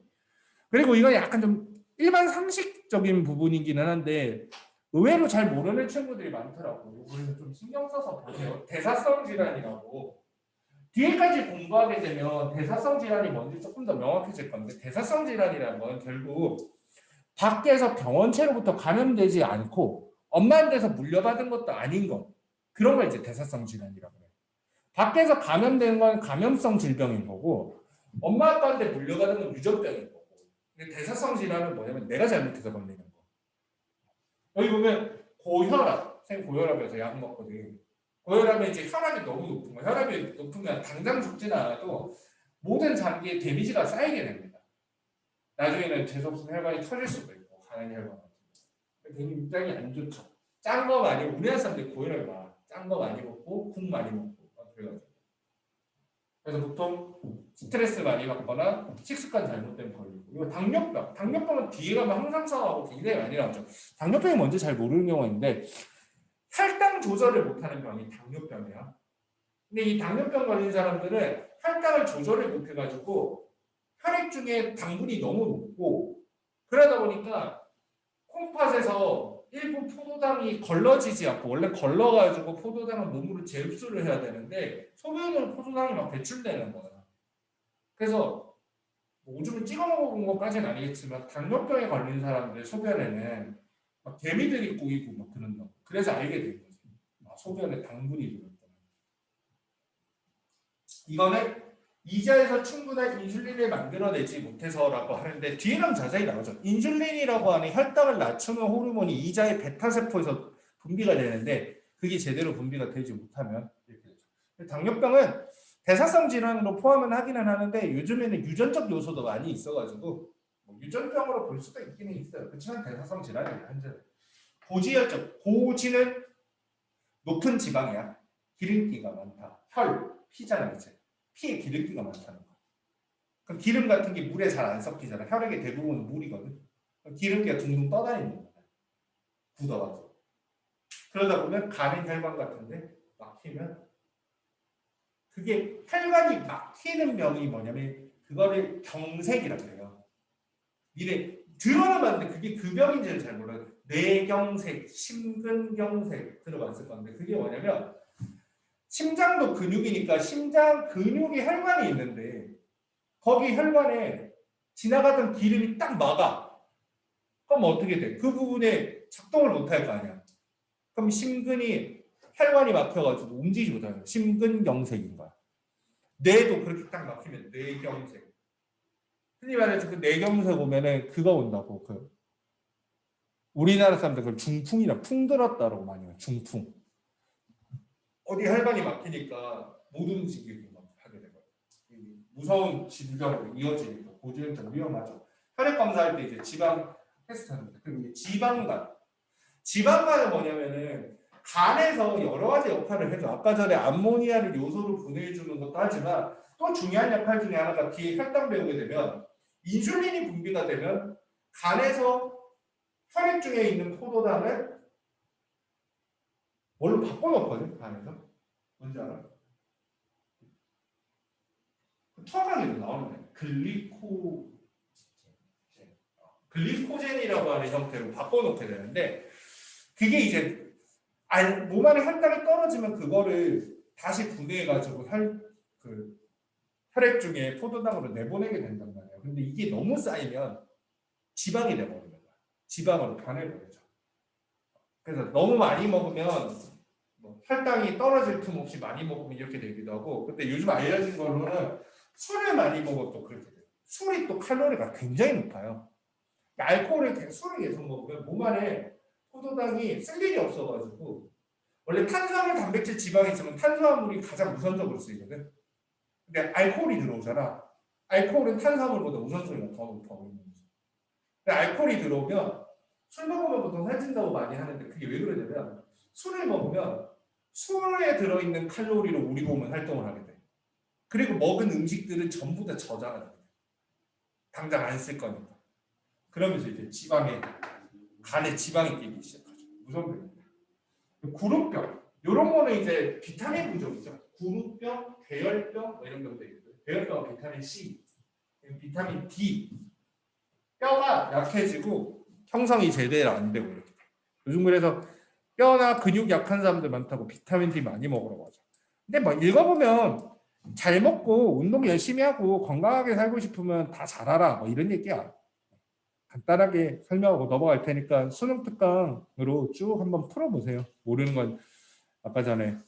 그리고 이건 약간 좀 일반 상식적인 부분이기는 한데 의외로 잘 모르는 친구들이 많더라고. 이거는 좀 신경 써서 보세요. 대사성 질환이라고. 뒤에까지 공부하게 되면 대사성 질환이 뭔지 조금 더 명확해질 건데 대사성 질환이라는 건 결국 밖에서 병원체로부터 감염되지 않고 엄마한테서 물려받은 것도 아닌 것. 그런 걸 이제 대사성 질환이라고 해요. 밖에서 감염되는 건 감염성 질병인 거고 엄마 아빠한테 물려받은 건 유전병인 거고. 근데 대사성 질환은 뭐냐면 내가 잘못해서 걸리는 거. 여기 보면 고혈압, 고혈압에서 약 먹거든. 고혈압은 이제 혈압이 너무 높은 거. 혈압이 높으면 당장 죽지는 않아도 모든 장기에 데미지가 쌓이게 됩니다. 나중에는 재수없은 혈관이 터질 수도 있고 간한 혈관 같은 거. 굉장히 안 좋죠. 짠 거 많이 우리나라 사람들이 고혈압 많아. 짠 거 많이 먹고 국 많이 먹고 그래가지고. 그래서 보통 스트레스 많이 받거나 식습관 잘못되면 걸리고. 이거 당뇨병. 당뇨병은 뒤에 가면 항상성하고 굉장히 많이 나오죠. 당뇨병이 뭔지 잘 모르는 경우가 있는데 혈당 조절을 못하는 병이 당뇨병이야. 근데 이 당뇨병 걸린 사람들은 혈당을 조절을 못해가지고 혈액 중에 당분이 너무 높고 그러다 보니까 콩팥에서 일부 포도당이 걸러지지 않고 원래 걸러가지고 포도당을 몸으로 재흡수를 해야 되는데 소변으로 포도당이 막 배출되는 거야. 그래서 뭐 오줌을 찍어 먹은 것까지는 아니겠지만 당뇨병에 걸린 사람들 소변에는 막 개미들이 꼬이고 막 그런다. 그래서 알게 된 거지. 소변에 당분이 들었다. 이거는 이자에서 충분한 인슐린을 만들어내지 못해서라고 하는데 뒤에 가면 자세히 나오죠. 인슐린이라고 하는 혈당을 낮추는 호르몬이 이자의 베타세포에서 분비가 되는데 그게 제대로 분비가 되지 못하면 이렇게 되죠. 당뇨병은 대사성 질환으로 포함은 하기는 하는데 요즘에는 유전적 요소도 많이 있어가지고 뭐 유전병으로 볼 수도 있기는 있어요. 그렇지만 대사성 질환이에요. 현재는. 고지혈증. 고지는 높은 지방이야. 기름기가 많다. 혈, 피잖아 이제. 피에 기름기가 많다는 거야. 그럼 기름 같은 게 물에 잘 안 섞이잖아. 혈액의 대부분은 물이거든. 그럼 기름기가 둥둥 떠다니는 거야. 굳어가지고. 그러다 보면 간의 혈관 같은데 막히면 그게 혈관이 막히는 병이 뭐냐면 그거를 경색이라고 해요. 미래 들어는 봤는데 그게 그 병인지는 잘 몰라요. 뇌경색, 심근경색 들어봤을 건데 그게 뭐냐면 심장도 근육이니까 심장 근육이 혈관이 있는데 거기 혈관에 지나가던 기름이 딱 막아. 그럼 어떻게 돼? 그 부분에 작동을 못할 거 아니야. 그럼 심근이 혈관이 막혀가지고 움직이지 못하는 심근경색인 거야. 뇌도 그렇게 딱 막히면 뇌경색. 흔히 말해서 그 뇌경색 오면은 그거 온다고 그 우리나라 사람들 그걸 중풍이라 풍 들었다라고 많이 해요. 중풍. 어디 혈관이 막히니까 못 움직이고 막 하게 되거든요. 무서운 질병으로 이어지니까 고지혈증 위험하죠. 혈액 검사할 때 이제 지방 테스트 합니다. 그리고 지방간. 지방간은 뭐냐면은 간에서 여러 가지 역할을 해줘. 아까 전에 암모니아를 요소로 분해해주는 것도 하지만 또 중요한 역할 중에 하나가 뒤에 혈당 배우게 되면 인슐린이 분비가 되면 간에서 혈액 중에 있는 포도당을 뭘로 바꿔놓거든, 간에서. 뭔지 알아? 털강에도 나오는 거예요. 글리코젠이라고 하는 형태로 바꿔놓게 되는데 그게 이제 몸 안에 혈당이 떨어지면 그거를 다시 분해해가지고 혈액 중에 포도당으로 내보내게 된단 말이에요. 근데 이게 너무 쌓이면 지방이 돼버리는 거예요. 지방으로 변해버리죠. 그래서 너무 많이 먹으면 뭐 혈당이 떨어질 틈 없이 많이 먹으면 이렇게 되기도 하고 근데 요즘 알려진 걸로는 술을 많이 먹어도 그렇게 돼요. 술이 또 칼로리가 굉장히 높아요. 술을 계속 먹으면 몸 안에 포도당이 쓸 일이 없어가지고 원래 탄수화물, 단백질, 지방이 있으면 탄수화물이 가장 우선적으로 쓰이거든. 근데 알코올이 들어오잖아. 알코올은 탄수화물보다 우선순위가 더 높아. 근데 알코올이 들어오면 술 먹으면 보통 살찐다고 많이 하는데 그게 왜 그러냐면 술을 먹으면 술에 들어있는 칼로리로 우리 몸은 활동을 하게 돼. 그리고 먹은 음식들은 전부 다 저장을 돼. 당장 안 쓸 거니까. 그러면서 이제 간에 지방이 끼기 시작하죠. 무슨 병입니다. 구루병. 이런 거는 이제 비타민 부족이죠. 구루병, 괴혈병 뭐 이런 병도 있고요. 괴혈병은 비타민 C, 비타민 D. 뼈가 약해지고 형성이 제대로 안 되고 이렇게. 요즘 그래서 뼈나 근육 약한 사람들 많다고 비타민 D 많이 먹으라고 하죠. 근데 뭐 읽어보면 잘 먹고 운동 열심히 하고 건강하게 살고 싶으면 다 잘하라 뭐 이런 얘기야. 간단하게 설명하고 넘어갈 테니까 수능 특강으로 쭉 한번 풀어보세요. 모르는 건 아까 전에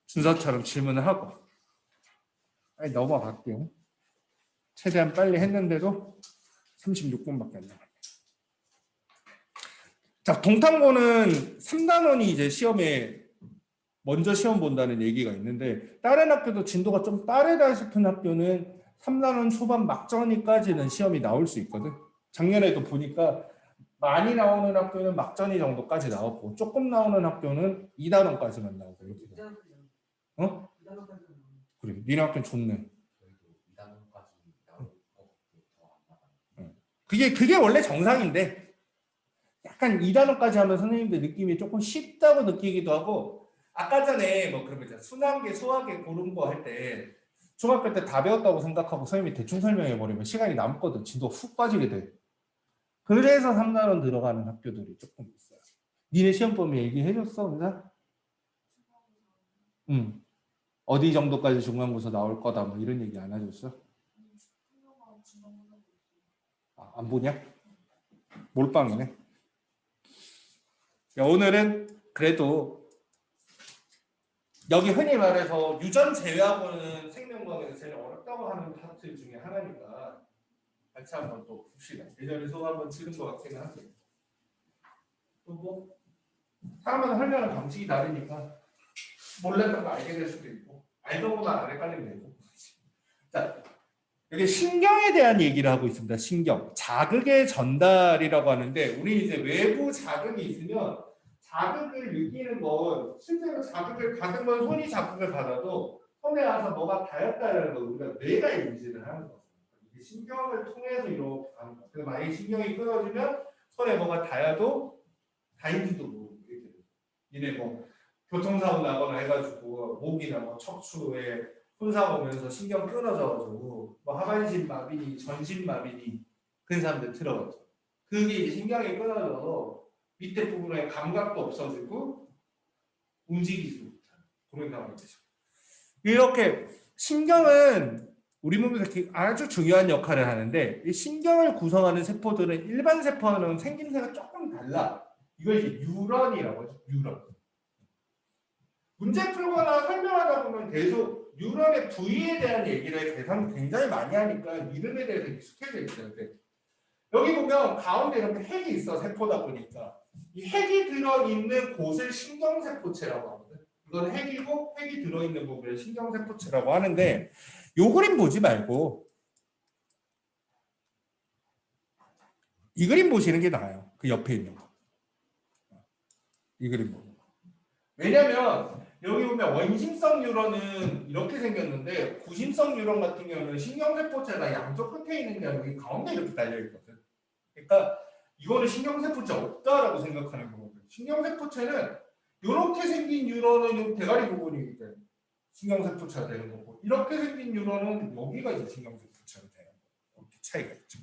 순서처럼 질문을 하고 넘어갈게요. 최대한 빨리 했는데도 36분밖에 안 남았네요. 자, 동탄고는 3단원이 이제 시험에 먼저 시험 본다는 얘기가 있는데 다른 학교도 진도가 좀 빠르다 싶은 학교는 3단원 초반 막전이까지는 시험이 나올 수 있거든. 작년에도 보니까 많이 나오는 학교는 막전이 정도까지 나오고 조금 나오는 학교는 2단원까지만 나오고 이렇게 돼. 어? 그래, 니네 학교는 좋네. 그게 원래 정상인데 약간 2단원까지 하면 선생님들 느낌이 조금 쉽다고 느끼기도 하고 아까 전에 뭐 그러면 이제 순환계, 소화계 그런 거 할 때 중학교 때 다 배웠다고 생각하고 선생님이 대충 설명해 버리면 시간이 남거든. 진도 훅 빠지게 돼. 그래서 3단원 들어가는 학교들이 조금 있어요. 니네 시험 범위 얘기해줬어, 은사? 응. 어디 정도까지 중간고사 나올 거다 뭐 이런 얘기 안 해줬어? 아, 안 보냐? 몰빵이네. 오늘은 그래도 여기 흔히 말해서 유전 제외하고는 생명과학에서 제일 어렵다고 하는 파트 중에 하나니까 같이 한번 또 봅시다. 예전에 수업 한번 치른 것 같기는 한데 또 뭐 사람마다 설명하는 방식이 다르니까 몰랐던 거 알게 될 수도 있고 알던 것만 안 헷갈리면 되고. 자, 여기 신경에 대한 얘기를 하고 있습니다. 신경. 자극의 전달이라고 하는데 우리 이제 외부 자극이 있으면 자극을 느끼는 건 실제로 자극을 받은 건 손이 자극을 받아도 손에 와서 뭐가 닿았다는 걸 우리가 뇌가 인지를 하는 거죠. 이게 신경을 통해서 이렇게 가는 거예요. 그래서 만약에 신경이 끊어지면 손에 뭐가 닿아도 닿인지도 모르고 이렇게 돼요. 이래 뭐 교통사고 나거나 해가지고 목이나 뭐 척추에 손상 오면서 신경 끊어져가지고 뭐 하반신 마비니 전신 마비니 그런 사람들 들어가죠. 그게 이제 신경이 끊어져서 밑에 부분에 감각도 없어지고 움직이지 못하는 그런 상황이 되죠. 이렇게 신경은 우리 몸에서 아주 중요한 역할을 하는데 이 신경을 구성하는 세포들은 일반 세포와는 생김새가 조금 달라. 이걸 이제 뉴런이라고 하죠. 뉴런. 문제 풀거나 설명하다 보면 계속 뉴런의 부위에 대한 얘기를 굉장히 많이 하니까 이름에 대해서 익숙해져 있어요. 여기 보면 가운데 이렇게 핵이 있어 세포다 보니까 이 핵이 들어있는 곳을 신경세포체라고 하거든. 이건 핵이고 핵이 들어있는 부분을 신경세포체라고 하는데 요 그림 보지 말고 이 그림 보시는 게 나아요. 그 옆에 있는 거. 이 그림 보고. 왜냐면 여기 보면 원심성 뉴런은 이렇게 생겼는데 구심성 뉴런 같은 경우는 신경세포체가 양쪽 끝에 있는 게 아니고 여기 가운데 이렇게 달려있거든. 그러니까 이거는 신경세포체 없다라고 생각하는 거거든요. 신경세포체는 이렇게 생긴 뉴런은 대가리 부분이기 때문에 신경세포체가 되는 거고 이렇게 생긴 뉴런은 여기가 이제 신경세포체가 되는 거고 이렇게 차이가 있죠.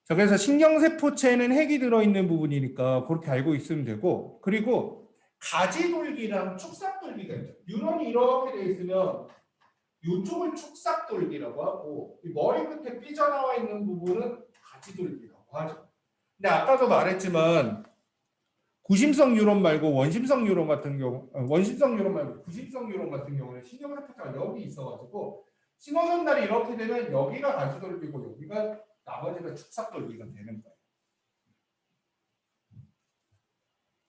자, 그래서 신경세포체는 핵이 들어있는 부분이니까 그렇게 알고 있으면 되고 그리고 가지돌기랑 축삭돌기가 있죠. 뉴런이 이렇게 돼 있으면 이쪽을 축삭돌기라고 하고 이 머리 끝에 삐져나와 있는 부분은 가지돌기라고 하죠. 근데 아까도 말했지만 구심성 뉴런 말고 원심성 뉴런 같은 경우 원심성 뉴런 말고 구심성 뉴런 같은 경우는 신경세포체가 여기 있어가지고 신호 전달이 이렇게 되면 여기가 가지돌기고 여기가 나머지가 축삭돌기가 되는 거예요.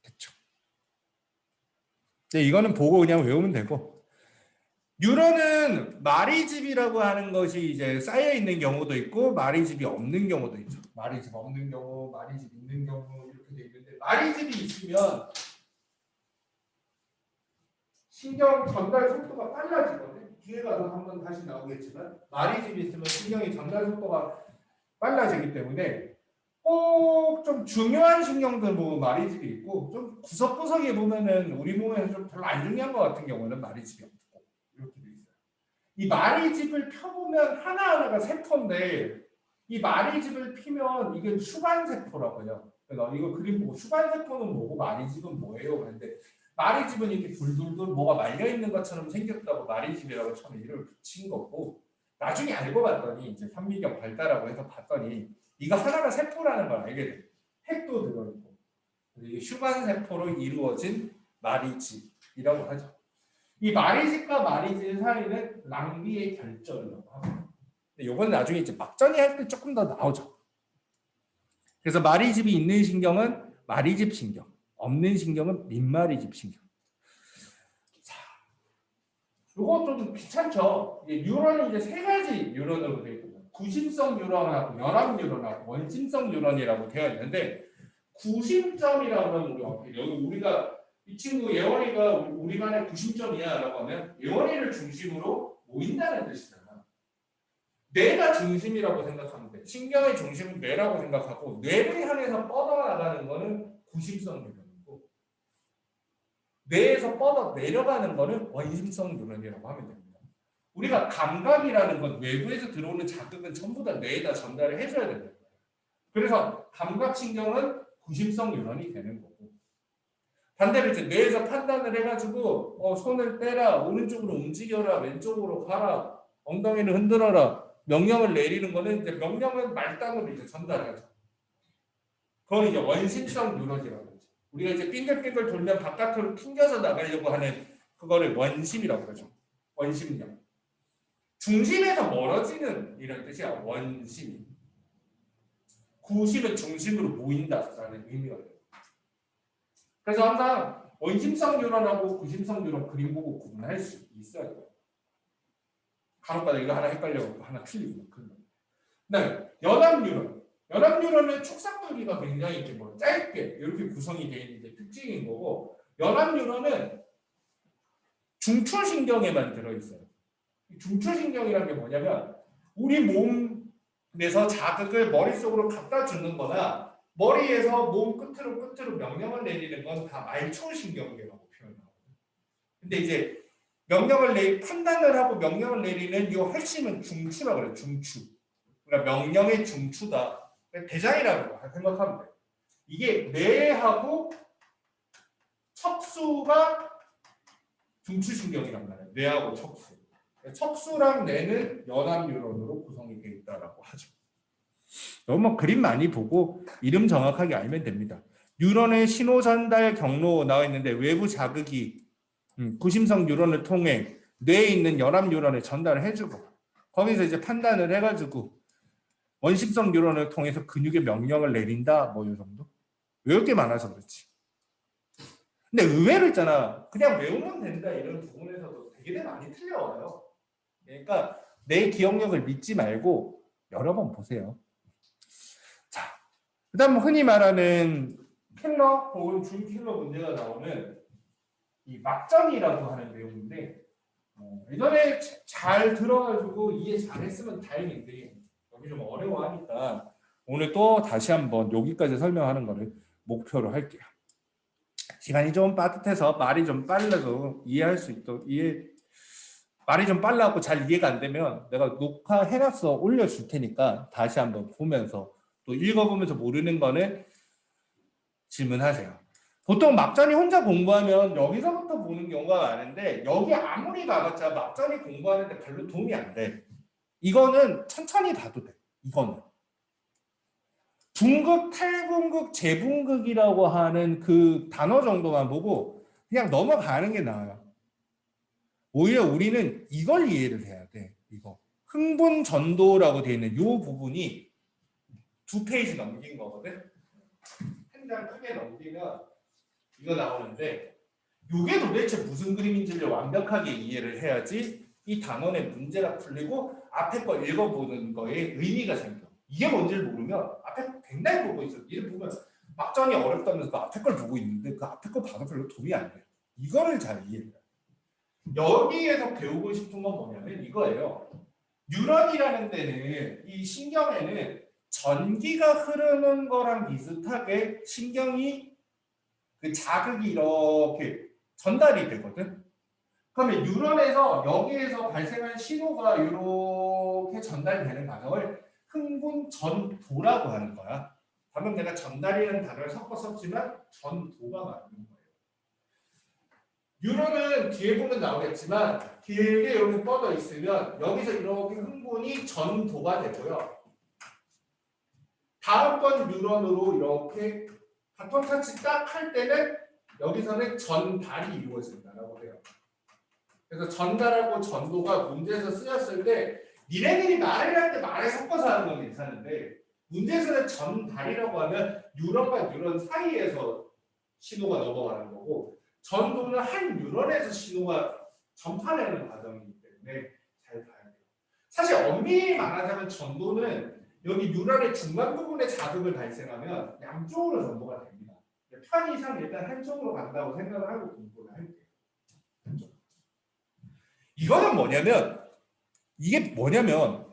됐죠? 네, 이거는 보고 그냥 외우면 되고 뉴런은 마리집이라고 하는 것이 이제 쌓여 있는 경우도 있고 마리집이 없는 경우도 있죠. 마리집 없는 경우, 마리집 있는 경우 이렇게 돼 있는데 마리집이 있으면 신경 전달 속도가 빨라지거든요. 뒤에 가서 한번 다시 나오겠지만 마리집이 있으면 신경이 전달 속도가 빨라지기 때문에 꼭 좀 중요한 신경들 보면 마리집이 있고 좀 구석구석에 보면은 우리 몸에서 좀 별로 안 중요한 것 같은 경우는 마리집이 없고 이렇게 돼 있어요. 이 마리집을 펴보면 하나하나가 세포인데 이 마리집을 피면 이게 수반세포라고 해요. 그래서 이거 그림 보고 수반세포는 뭐고 마리집은 뭐예요? 그런데 마리집은 이렇게 둘둘둘 뭐가 말려있는 것처럼 생겼다고 마리집이라고 처음에 이름을 붙인 거고 나중에 알고 봤더니 이제 현미경 발달하고 해서 봤더니 이거 하나가 세포라는 걸 알게 돼요. 핵도 들어있고 이게 슈반세포로 이루어진 마리집이라고 하죠. 이 마리집과 마리집 사이는 랑비의 결절이라고 합니다. 이건 나중에 이제 막전이 할 때 조금 더 나오죠. 그래서 마리집이 있는 신경은 마리집 신경, 없는 신경은 민마리집 신경. 자, 이거 좀 귀찮죠? 뉴런이 이제 세 가지 뉴런으로 되어 있거든요. 구심성 뉴런하고 연합 뉴런하고 원심성 뉴런이라고 되어 있는데 구심점이라고 하면 여기 우리가 이 친구 예원이가 우리 반의 구심점이야라고 하면 예원이를 중심으로 모인다는 뜻이잖아. 뇌가 중심이라고 생각하면 돼. 신경의 중심은 뇌라고 생각하고 뇌를 향해서 뻗어나가는 거는 구심성 뉴런이고 뇌에서 뻗어 내려가는 거는 원심성 뉴런이라고 하면 됩니다. 우리가 감각이라는 건 외부에서 들어오는 자극은 전부 다 뇌에다 전달을 해줘야 된다. 그래서 감각신경은 구심성 뉴런이 되는 거고 반대로 이제 뇌에서 판단을 해가지고 손을 떼라, 오른쪽으로 움직여라, 왼쪽으로 가라, 엉덩이를 흔들어라 명령을 내리는 거는 이제 명령은 말단으로 이제 전달하죠. 그건 이제 원심성 뉴런이라고 하죠. 우리가 이제 빙글빙글 돌면 바깥으로 튕겨서 나가려고 하는 그거를 원심이라고 그러죠. 원심력. 중심에서 멀어지는 이런 뜻이야. 원심. 구심은 중심으로 모인다라는 의미가 돼요. 그래서 항상 원심성 뉴런하고 구심성 뉴런 그림 보고 구분할 수 있어야 돼요. 간혹가다 이거 하나 헷갈려고 하나 틀리고 그런 거. 그다음에 연합 뉴런. 연합 뉴런은 축삭돌기가 굉장히 이렇게 뭐 짧게 이렇게 구성이 되어 있는 게 특징인 거고 연합 뉴런은 중추신경에만 들어 있어요. 중추신경이라는 게 뭐냐면 우리 몸에서 자극을 머릿속으로 갖다 주는 거나 머리에서 몸 끝으로 명령을 내리는 건 다 말초신경계라고 표현하거든요. 근데 이제 판단을 하고 명령을 내리는 이 핵심은 중추라고 그래요. 중추. 그러니까 명령의 중추다. 대장이라고 생각하면 돼요. 이게 뇌하고 척수가 중추신경이란 말이에요. 뇌하고 척수. 척수랑 뇌는 연합 뉴런으로 구성이 되어 있다라고 하죠. 너무 그림 많이 보고 이름 정확하게 알면 됩니다. 뉴런의 신호 전달 경로 나와 있는데 외부 자극이 구심성 뉴런을 통해 뇌에 있는 연합 뉴런에 전달을 해주고 거기서 이제 판단을 해가지고 원심성 뉴런을 통해서 근육에 명령을 내린다 뭐 이 정도. 외울 게 많아서 그렇지. 근데 의외로 있잖아. 그냥 외우면 된다 이런 부분에서도 되게 많이 틀려와요. 그러니까 내 기억력을 믿지 말고 여러 번 보세요. 자, 그다음 흔히 말하는 킬러 혹은 준킬러 문제가 나오는 이 막전이라고 하는 내용인데 예전에 잘 들어가지고 이해 잘했으면 다행인데 여기 좀 어려워하니까 오늘 또 다시 한번 여기까지 설명하는 거를 목표로 할게요. 시간이 좀 빠듯해서 말이 좀 빨라도 이해할 수 있도록 말이 좀 빨라고 잘 이해가 안 되면 내가 녹화해놨어 올려줄 테니까 다시 한번 보면서 또 읽어보면서 모르는 거는 질문하세요. 보통 막전이 혼자 공부하면 여기서부터 보는 경우가 많은데 여기 아무리 가봤자 막전이 공부하는데 별로 도움이 안 돼. 이거는 천천히 봐도 돼. 이거는. 분극, 탈분극, 재분극이라고 하는 그 단어 정도만 보고 그냥 넘어가는 게 나아요. 오히려 우리는 이걸 이해를 해야 돼. 이거. 흥분 전도라고 되어 있는 이 부분이 2페이지 넘긴 거거든. 한 장 크게 넘기면 이거 나오는데 이게 도대체 무슨 그림인지를 완벽하게 이해를 해야지 이 단원의 문제가 풀리고 앞에 거 읽어보는 거에 의미가 생겨. 이게 뭔지를 모르면 앞에 굉장히 보고 있어. 이를 보면 막전이 어렵다면서 그 앞에 걸 보고 있는데 그 앞에 거 봐도 별로 도움이 안 돼. 이거를 잘 이해해야 돼. 여기에서 배우고 싶은 건 뭐냐면 이거예요. 뉴런이라는 데는 이 신경에는 전기가 흐르는 거랑 비슷하게 신경이 그 자극이 이렇게 전달이 되거든. 그러면 뉴런에서 여기에서 발생한 신호가 이렇게 전달되는 과정을 흥분 전도라고 하는 거야. 방금 내가 전달이라는 단어를 섞어 썼지만 전도가 맞는 거예요. 뉴런은 뒤에 보면 나오겠지만 길게 이렇게 뻗어 있으면 여기서 이렇게 흥분이 전도가 되고요. 다음번 뉴런으로 이렇게 바톤 터치 딱 할 때는 여기서는 전달이 이루어진다라고 해요. 그래서 전달하고 전도가 문제에서 쓰였을 때 니네들이 말을 할 때 말에 섞어서 하는 건 괜찮은데 문제에서는 전달이라고 하면 뉴런과 뉴런 사이에서 신호가 넘어가는 거고 전도는 한 뉴런에서 신호가 전파되는 과정이기 때문에 잘 봐야 돼요. 사실 엄밀히 말하자면 전도는 여기 뉴런의 중간 부분에 자극을 발생하면 양쪽으로 전도가 됩니다. 편의상 일단 한쪽으로 간다고 생각을 하고 공부를 할게요. 이거는 뭐냐면 이게 뭐냐면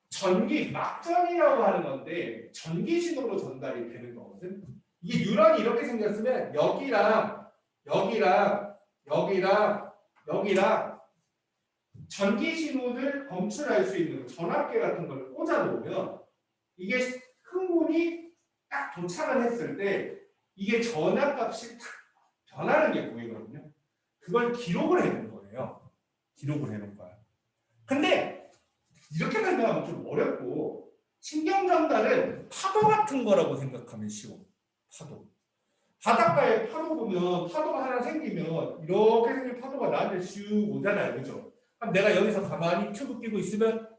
전기 막전이라고 하는 건데 전기 신호로 전달이 되는 거거든. 이게 뉴런이 이렇게 생겼으면 여기랑 여기랑 여기랑 여기랑 전기 신호를 검출할 수 있는 전압계 같은 걸 꽂아 놓으면 이게 흥분이 딱 도착을 했을 때 이게 전압값이 탁 변하는 게 보이거든요. 그걸 기록을 해놓은 거예요. 기록을 해놓은 거야. 근데 이렇게 생각하면 좀 어렵고 신경 전달은 파도 같은 거라고 생각하면 쉬워. 파도. 바닷가에 파도 보면 파도가 하나 생기면 이렇게 생긴 파도가 나한테 슉 오잖아요. 그죠? 그럼 내가 여기서 가만히 튜브 끼고 있으면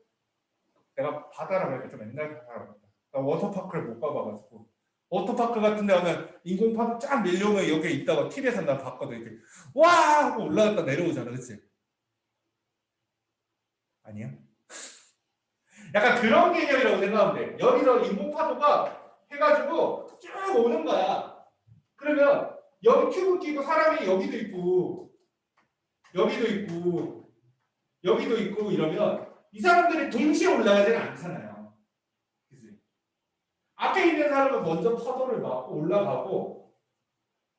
내가 바다라고 해야 좀 옛날 사람이다. 나 워터파크를 못 가봐가지고 워터파크 같은 데 가면 인공파도 쫙 밀려오면 여기에 있다가 TV에서 나 봤거든. 이렇게 와! 하고 올라갔다 내려오잖아. 그치? 아니야? 약간 그런 개념이라고 생각하면 돼. 여기서 인공파도가 해가지고 쭉 오는 거야. 그러면 여기 튜브 끼고 사람이 여기도 있고 여기도 있고 여기도 있고 이러면 이 사람들이 동시에 올라가지는 않잖아요. 그치? 앞에 있는 사람은 먼저 파도를 맞고 올라가고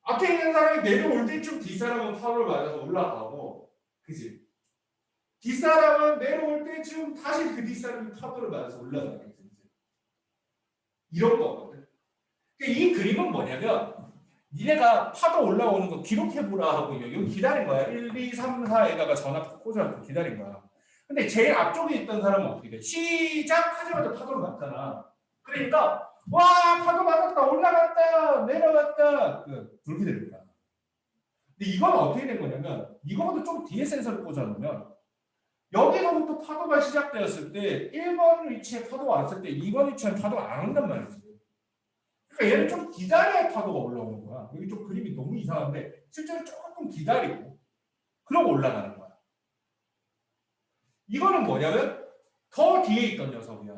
앞에 있는 사람이 내려올 때쯤 뒷사람은 파도를 맞아서 올라가고 그치? 뒷사람은 내려올 때쯤 다시 그 뒷사람이 파도를 맞아서 올라가겠지. 이런 거거든. 이 그림은 뭐냐면 니네가 파도 올라오는 거 기록해보라 하고 여기 기다린 거야. 1, 2, 3, 4에다가 전압 꽂아놓고 기다린 거야. 근데 제일 앞쪽에 있던 사람은 어떻게 돼? 시작하자마자 파도를 맞잖아. 그러니까 와 파도 맞았다 올라갔다 내려갔다 그렇게 되는 거야. 근데 이건 어떻게 된 거냐면 이거보다 좀 뒤에 센서를 꽂아놓으면 여기서부터 파도가 시작되었을 때 1번 위치에 파도가 왔을 때 2번 위치에 파도가 안 온단 말이지. 그러니까 얘는 좀 기다려야 파도가 올라오는 거야. 여기 좀 그림이 너무 이상한데 실제로 조금 기다리고 그러고 올라가는 거야. 이거는 뭐냐면 더 뒤에 있던 녀석이야.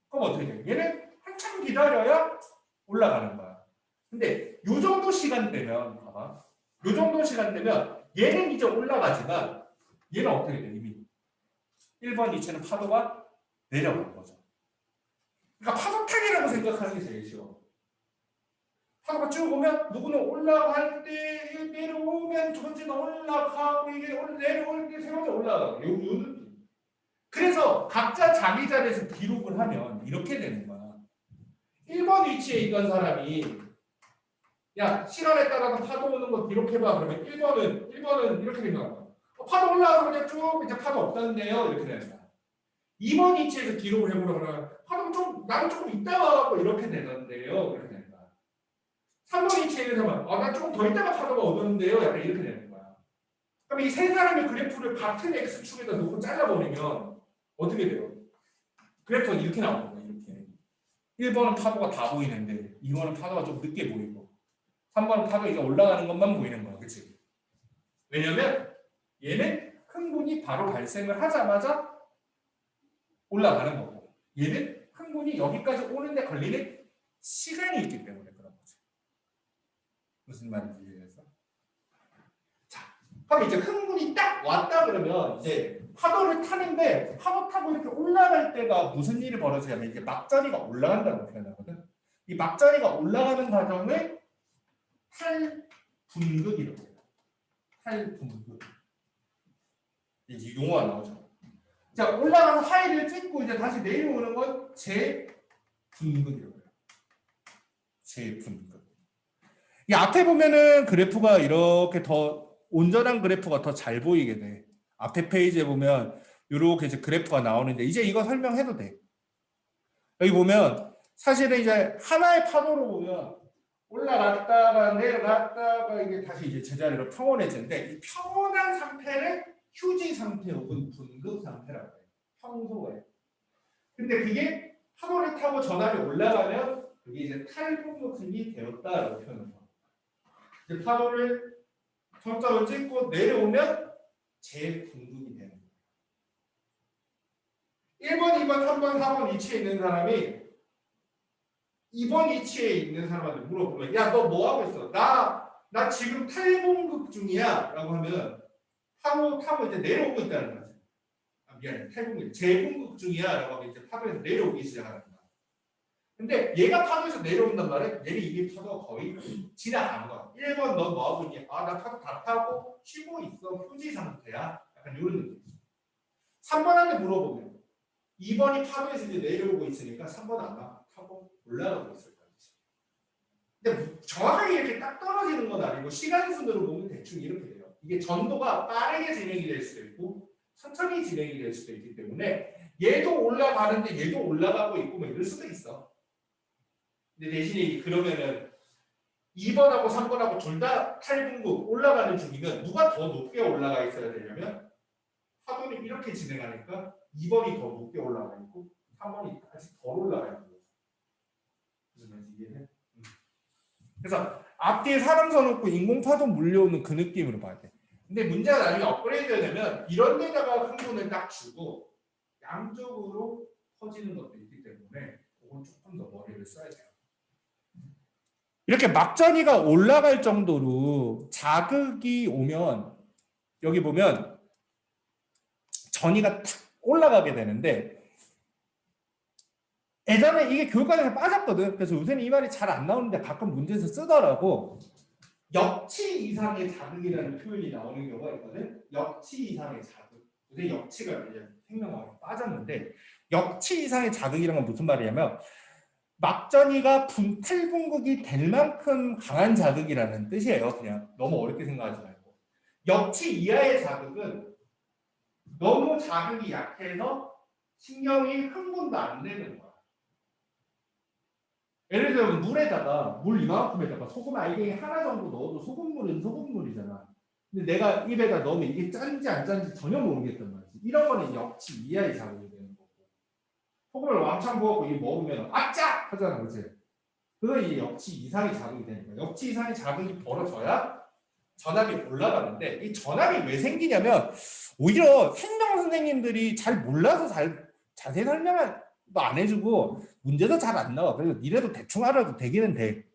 그럼 어떻게 돼? 얘는 한참 기다려야 올라가는 거야. 근데 요 정도 시간 되면 봐봐. 요 정도 시간 되면 얘는 이제 올라가지만 얘는 어떻게 돼? 이미 1번 위치는 파도가 내려간 거죠. 그러니까 파도타기라고 생각하는 게 제일 쉬워. 파도가 쭉 오면 누구는 올라갈 때 내려오면 두 번째는 올라가고 이게 내려올 때 세 번째 올라가고 요 느낌. 그래서 각자 자기 자리에서 기록을 하면 이렇게 되는 거야. 1번 위치에 있던 사람이 야 시간에 따라서 파도 오는 거 기록해봐. 그러면 1번은 이렇게 되는 거야. 파도 올라가서 그냥 쭉 이제 파도 없다는데요. 이렇게 되는 거야. 2번 위치에서 기록을 해보라 그러면 파도 좀 나는 조금 있다가 갖고 이렇게 되는데요. 이렇게 되는 거야. 3번 위치에서 나 조금 더 있다가 파도가 오는데요. 약간 이렇게 되는 거야. 그럼 이 세 사람의 그래프를 같은 x축에다 놓고 잘라버리면 어떻게 돼요? 그래프가 이렇게 나오는 거야. 이렇게. 1번은 파도가 다 보이는데 2번은 파도가 좀 늦게 보이고 3번은 파도가 이제 올라가는 것만 보이는 거야. 그치? 왜냐면 얘는 흥분이 바로 발생을 하자마자 올라가는 거고 얘는 흥분이 여기까지 오는데 걸리는 시간이 있기 때문에 그런 거죠. 무슨 말인지 이해해서? 자, 그럼 이제 흥분이 딱 왔다 그러면 이제 파도를 타는데 파도 타고 이렇게 올라갈 때가 무슨 일이 벌어지냐면 이게 막자리가 올라간다고 표현하거든. 이 막자리가 올라가는 과정을 탈분극이라고 해요. 탈분극. 이 용어가 나오죠. 자, 올라가서 하이를 찍고 이제 다시 내려오는 건 재분극이라고 해요. 재분극. 이 앞에 보면은 그래프가 이렇게 더 온전한 그래프가 더 잘 보이게 돼. 앞에 페이지에 보면 이렇게 이제 그래프가 나오는데 이제 이거 설명해도 돼. 여기 보면 사실은 이제 하나의 파도로 보면 올라갔다가 내려갔다가 이게 다시 이제 제자리로 평온해지는데 이 평온한 상태를 휴지 상태 혹은 분극 상태라고 해요. 평소에. 근데 그게 파도를 타고 전압이 올라가면 그게 이제 탈분극이 되었다라고 표현합니다. 이제 파도를 점점을 찍고 내려오면 재분극이 되는 거예요. 1번, 2번, 3번, 4번 위치에 있는 사람이 2번 위치에 있는 사람한테 물어보면 야, 너 뭐 하고 있어? 나 지금 탈공급 중이야 라고 하면 타고 이제 내려오고 있다는 거지. 미안해. 탈공급 재공급 중이야 라고 하면 이제 파도에서 내려오기 시작하는 거야. 근데 얘가 파도에서 내려온단 말이야. 얘는 이미 파도가 거의 지나간 거야. 1번 너 뭐 하고 있니? 나 파도 다 타고 쉬고 있어. 휴지 상태야. 약간 이런 느낌. 3번한테 물어보면 2번이 파도에서 이제 내려오고 있으니까 3번 안 가. 타고 올라가고 있을 거야. 근데 정확하게 이렇게 딱 떨어지는 건 아니고 시간 순으로 보면 대충 이렇게 돼요. 이게 전도가 빠르게 진행이 될 수도 있고 천천히 진행이 될 수도 있기 때문에 얘도 올라가는데 얘도 올라가고 있고 뭐 이럴 수도 있어. 근데 대신에 그러면은 2번하고 3번하고 둘 다 탈분급 올라가는 중이면 누가 더 높게 올라가 있어야 되냐면 파도는 이렇게 진행하니까 2번이 더 높게 올라가 있고 3번이 아직 덜 올라가 있는 거죠. 무슨 말인지 이해해? 그래서 앞뒤에 사람 서놓고 인공파도 물려오는 그 느낌으로 봐야 돼. 근데 문제가 나중에 업그레이드가 되면 이런 데다가 흥분을 딱 주고 양쪽으로 퍼지는 것도 있기 때문에 그건 조금 더 머리를 써야 돼요. 이렇게 막전이가 올라갈 정도로 자극이 오면 여기 보면 전이가 탁 올라가게 되는데 예전에 이게 교육과정에서 빠졌거든. 그래서 요새는 이 말이 잘 안 나오는데 가끔 문제에서 쓰더라고. 역치 이상의 자극이라는 표현이 나오는 경우가 있거든. 역치 이상의 자극. 요새 역치가 이제 생명과학에 빠졌는데 역치 이상의 자극이란 건 무슨 말이냐면 막전이가 탈분극이 될 만큼 강한 자극이라는 뜻이에요. 그냥 너무 어렵게 생각하지 말고. 역치 이하의 자극은 너무 자극이 약해서 신경이 흥분도 안 되는 거야. 예를 들면 물에다가 물 이만큼에다가 소금 알갱이 하나 정도 넣어도 소금물은 소금물이잖아. 근데 내가 입에다 넣으면 이게 짠지 안 짠지 전혀 모르겠단 말이지. 이런 거는 역치 이하의 자극이 되는 거고. 소금을 왕창 부어갖고 이게 먹으면 아짜 하잖아, 그렇지? 그건 이제 역치 이상의 자극이 되는 거야. 역치 이상의 자극이 벌어져야 전압이 올라가는데 이 전압이 왜 생기냐면 오히려 생명 선생님들이 잘 몰라서 자세히 설명도 안 해주고 문제도 잘 안 나와. 그래서 니네도 대충 알아도 되기는 돼.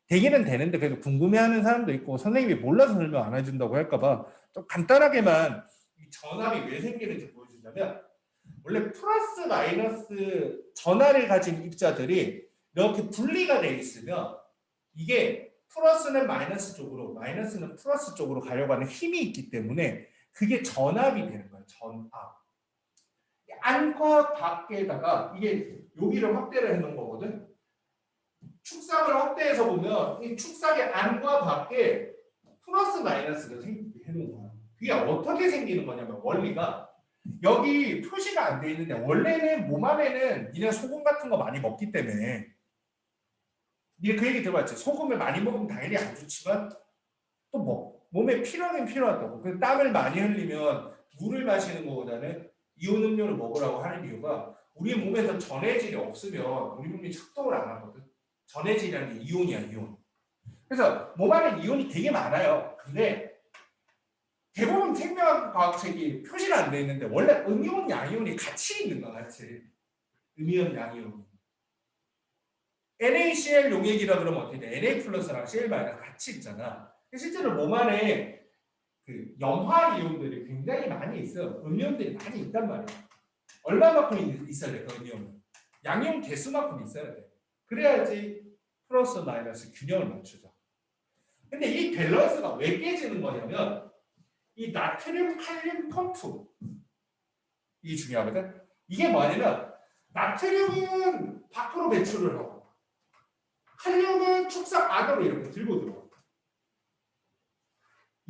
되기는 되는데 그래도 궁금해하는 사람도 있고 선생님이 몰라서 설명 안 해준다고 할까봐 좀 간단하게만 이 전압이 왜 생기는지 보여준다면 원래 플러스 마이너스 전압을 가진 입자들이 이렇게 분리가 돼 있으면 이게 플러스는 마이너스 쪽으로 마이너스는 플러스 쪽으로 가려고 하는 힘이 있기 때문에 그게 전압이 되는 거예요. 전압. 안과 밖에다가 이게 여기를 확대를 해놓은 거거든. 축삭을 확대해서 보면 이 축삭의 안과 밖에 플러스 마이너스가 해놓은 거야. 그게 어떻게 생기는 거냐면 원리가 여기 표시가 안 돼 있는데 원래는 몸 안에는 니네 소금 같은 거 많이 먹기 때문에 니네 그 얘기 들어봤지. 소금을 많이 먹으면 당연히 안 좋지만 또 뭐 몸에 필요하긴 필요하다고. 그 땀을 많이 흘리면 물을 마시는 것보다는 이온 음료를 먹으라고 하는 이유가 우리 몸에서 전해질이 없으면 우리 몸이 작동을 안 하거든. 전해질이라는 게 이온이야, 이온. 그래서 몸 안에 이온이 되게 많아요. 근데 대부분 생명과학책이 표시가 안 돼 있는데 원래 음이온, 양이온이 같이 있는 거야, 같이. 음이온, 양이온. NaCl 용액이라 그러면 어떻게 돼? Na 플러스랑 Cl 마이너스 같이 있잖아. 실제로 몸 안에 그 염화 이온들이 굉장히 많이 있어요. 음이온들이 많이 있단 말이야. 얼마만큼 있어야 돼, 그 음이온은? 양이온 개수만큼 있어야 돼. 그래야지 플러스 마이너스 균형을 맞추죠. 근데 이 밸런스가 왜 깨지는 거냐면 이 나트륨 칼륨 펌프 이게 중요하거든. 이게 뭐냐면 나트륨은 밖으로 배출을 하고 칼륨은 축삭 안으로 이렇게 들고 들어와.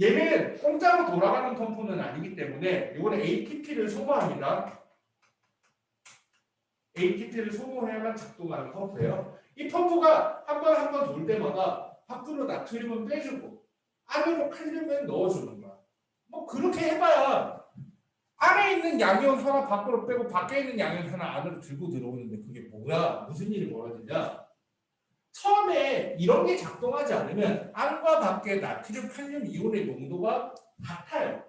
얘는 공짜로 돌아가는 펌프는 아니기 때문에 이거는 ATP를 소모합니다. ATP를 소모해야만 작동하는 펌프예요. 이 펌프가 한 번 한 번 돌 때마다 밖으로 나트륨은 빼주고 안으로 칼륨을 넣어주는 거야. 뭐 그렇게 해봐야 안에 있는 양이온 하나 밖으로 빼고 밖에 있는 양이온 하나 안으로 들고 들어오는데 그게 뭐야? 무슨 일이 벌어지냐? 처음에 이런 게 작동하지 않으면 안과 밖의 나트륨, 칼륨 이온의 농도가 같아요.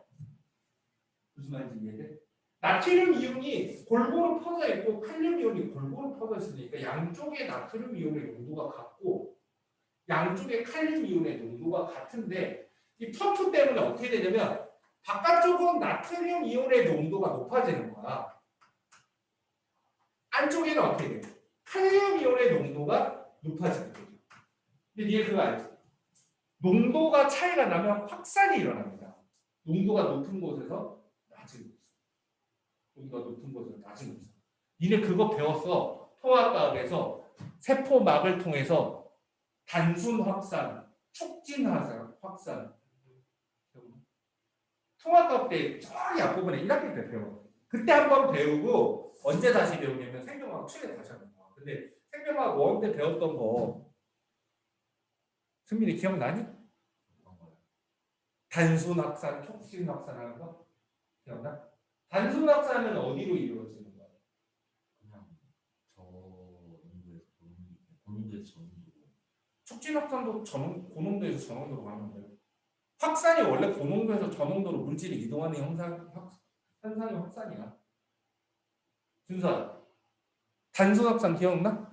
무슨 말인지 이해돼? 나트륨 이온이 골고루 퍼져 있고 칼륨 이온이 골고루 퍼져 있으니까 양쪽의 나트륨 이온의 농도가 같고 양쪽의 칼륨 이온의 농도가 같은데 이 펌프 때문에 어떻게 되냐면 바깥쪽은 나트륨 이온의 농도가 높아지는 거야. 안쪽에는 어떻게 돼? 칼륨 이온의 농도가 높아지는 거죠. 근데 니네 그거 알지? 농도가 차이가 나면 확산이 일어납니다. 농도가 높은 곳에서 낮은 곳. 농도가 높은 곳에서 낮은 곳. 니네 그거 배웠어. 통합과학에서 세포막을 통해서 단순 확산, 촉진 확산. 통합과학 때 저기 앞부분에 1학기 때 배워. 그때 한번 배우고 언제 다시 배우냐면 생명과학 7에 다시 하는 거야. 근데 생명과학 1 때 배웠던 거 승민이 기억나니? 단순 확산, 촉진 확산하는 거 기억나? 단순 확산은 어디로 이루어지는 거야? 그냥 저 농도에서 고농도에서 저농도로. 촉진 확산도 고농도에서 저농도로 가는 거예요. 확산이 원래 고농도에서 저농도로 물질이 이동하는 현상이 확산이야. 준서 단순 확산 기억나?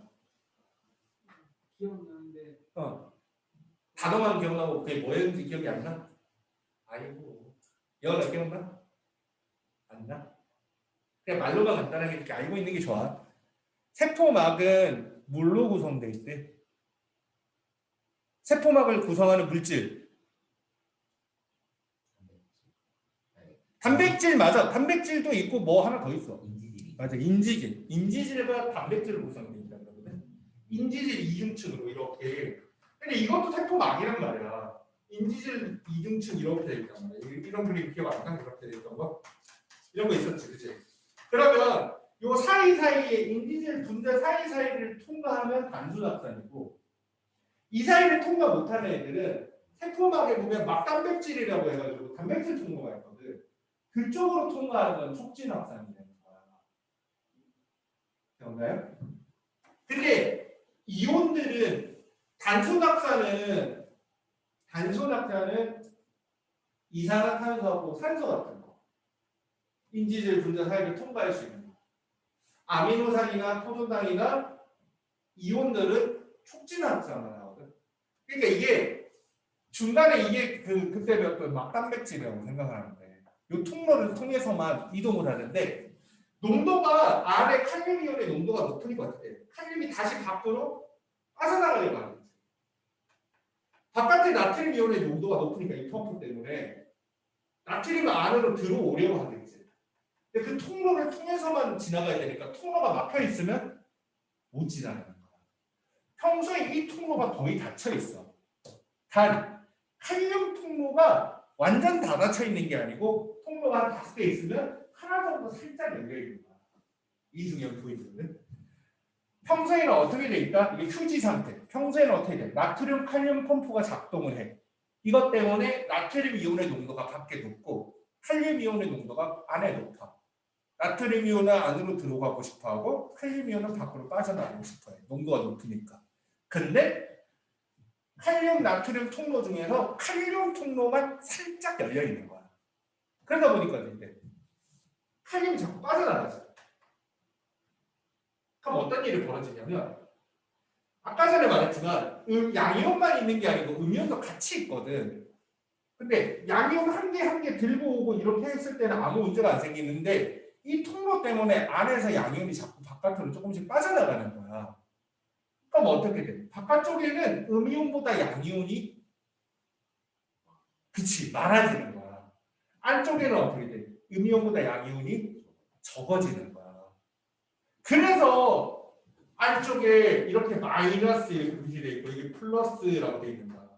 기억나는데 단어만 기억나고 그게 뭐였는지 기억이 안 나? 아이고 여나 기억나? 안 나? 그냥 말로만 간단하게 이렇게 알고 있는 게 좋아. 세포막은 물로 구성되어 있대. 세포막을 구성하는 물질. 단백질 맞아. 단백질도 있고 뭐 하나 더 있어. 인지질이. 맞아. 인지질. 인지질과 단백질로 구성되어 있다는 거거든. 인지질 이중층으로 이렇게. 근데 이것도 세포막이란 말이야. 인지질 이중층 이렇게 돼 있단 말이야. 이런 그림 기억 안 나? 이렇게 돼 있던 거? 이런 거 있었지, 그치? 그러면 요 사이사이에 인지질 분자 사이사이를 통과하면 단순 확산이고 이 사이를 통과 못하는 애들은 세포막에 보면 막단백질이라고 해가지고 단백질 통로가 있거든. 그쪽으로 통과하는 촉진 확산이 되는 거야. 기억나요? 근데 이온들은 단순 확산은 이산화탄소하고 산소 같은 거. 인지질 분자 사이를 통과할 수 있는 거. 아미노산이나 포도당이나 이온들은 촉진 확산을 하거든. 그러니까 이게 중간에 이게 그때 배웠던 막단백질이라고 생각하는데 이 통로를 통해서만 이동을 하는데 농도가 안에 칼륨 이온의 농도가 높으니까 어떻게 돼? 칼륨이 다시 밖으로 빠져나가려고 하는 거지. 바깥에 나트륨 이온의 농도가 높으니까 이 펌프 때문에 나트륨 안으로 들어오려고 하겠지. 근데 그 통로를 통해서만 지나가야 되니까 통로가 막혀 있으면 못 지나가는 거야. 평소에 이 통로가 거의 닫혀 있어. 단 칼륨 통로가 완전 다 닫혀 있는 게 아니고 통로가 한 5개 있으면 하나 정도 살짝 열려 있는 거야. 이중연 보이거든. 평소에는 어떻게 돼 있다? 이게 휴지 상태. 평소에는 어떻게 돼? 나트륨 칼륨 펌프가 작동을 해. 이것 때문에 나트륨 이온의 농도가 밖에 높고 칼륨 이온의 농도가 안에 높아. 나트륨 이온은 안으로 들어가고 싶어하고 칼륨 이온은 밖으로 빠져나가고 싶어해. 농도가 높으니까. 근데 칼륨 나트륨 통로 중에서 칼륨 통로만 살짝 열려 있는 거야. 그러다 보니까 이제 칼륨이 자꾸 빠져나가죠. 그럼 어떤 일이 벌어지냐면 아까 전에 말했지만 양이온만 있는 게 아니고 음이온도 같이 있거든. 근데 양이온 한 개 한 개 들고 오고 이렇게 했을 때는 아무 문제가 안 생기는데 이 통로 때문에 안에서 양이온이 자꾸 바깥으로 조금씩 빠져나가는 거야. 그럼 어떻게 돼? 바깥쪽에는 음이온보다 양이온이 그치 많아지는 거야. 안쪽에는 어떻게 돼? 음이온보다 양이온이 적어지는 거야. 그래서 안쪽에 이렇게 마이너스 이렇게 표시되어 있고 이게 플러스라고 되어 있는 거야.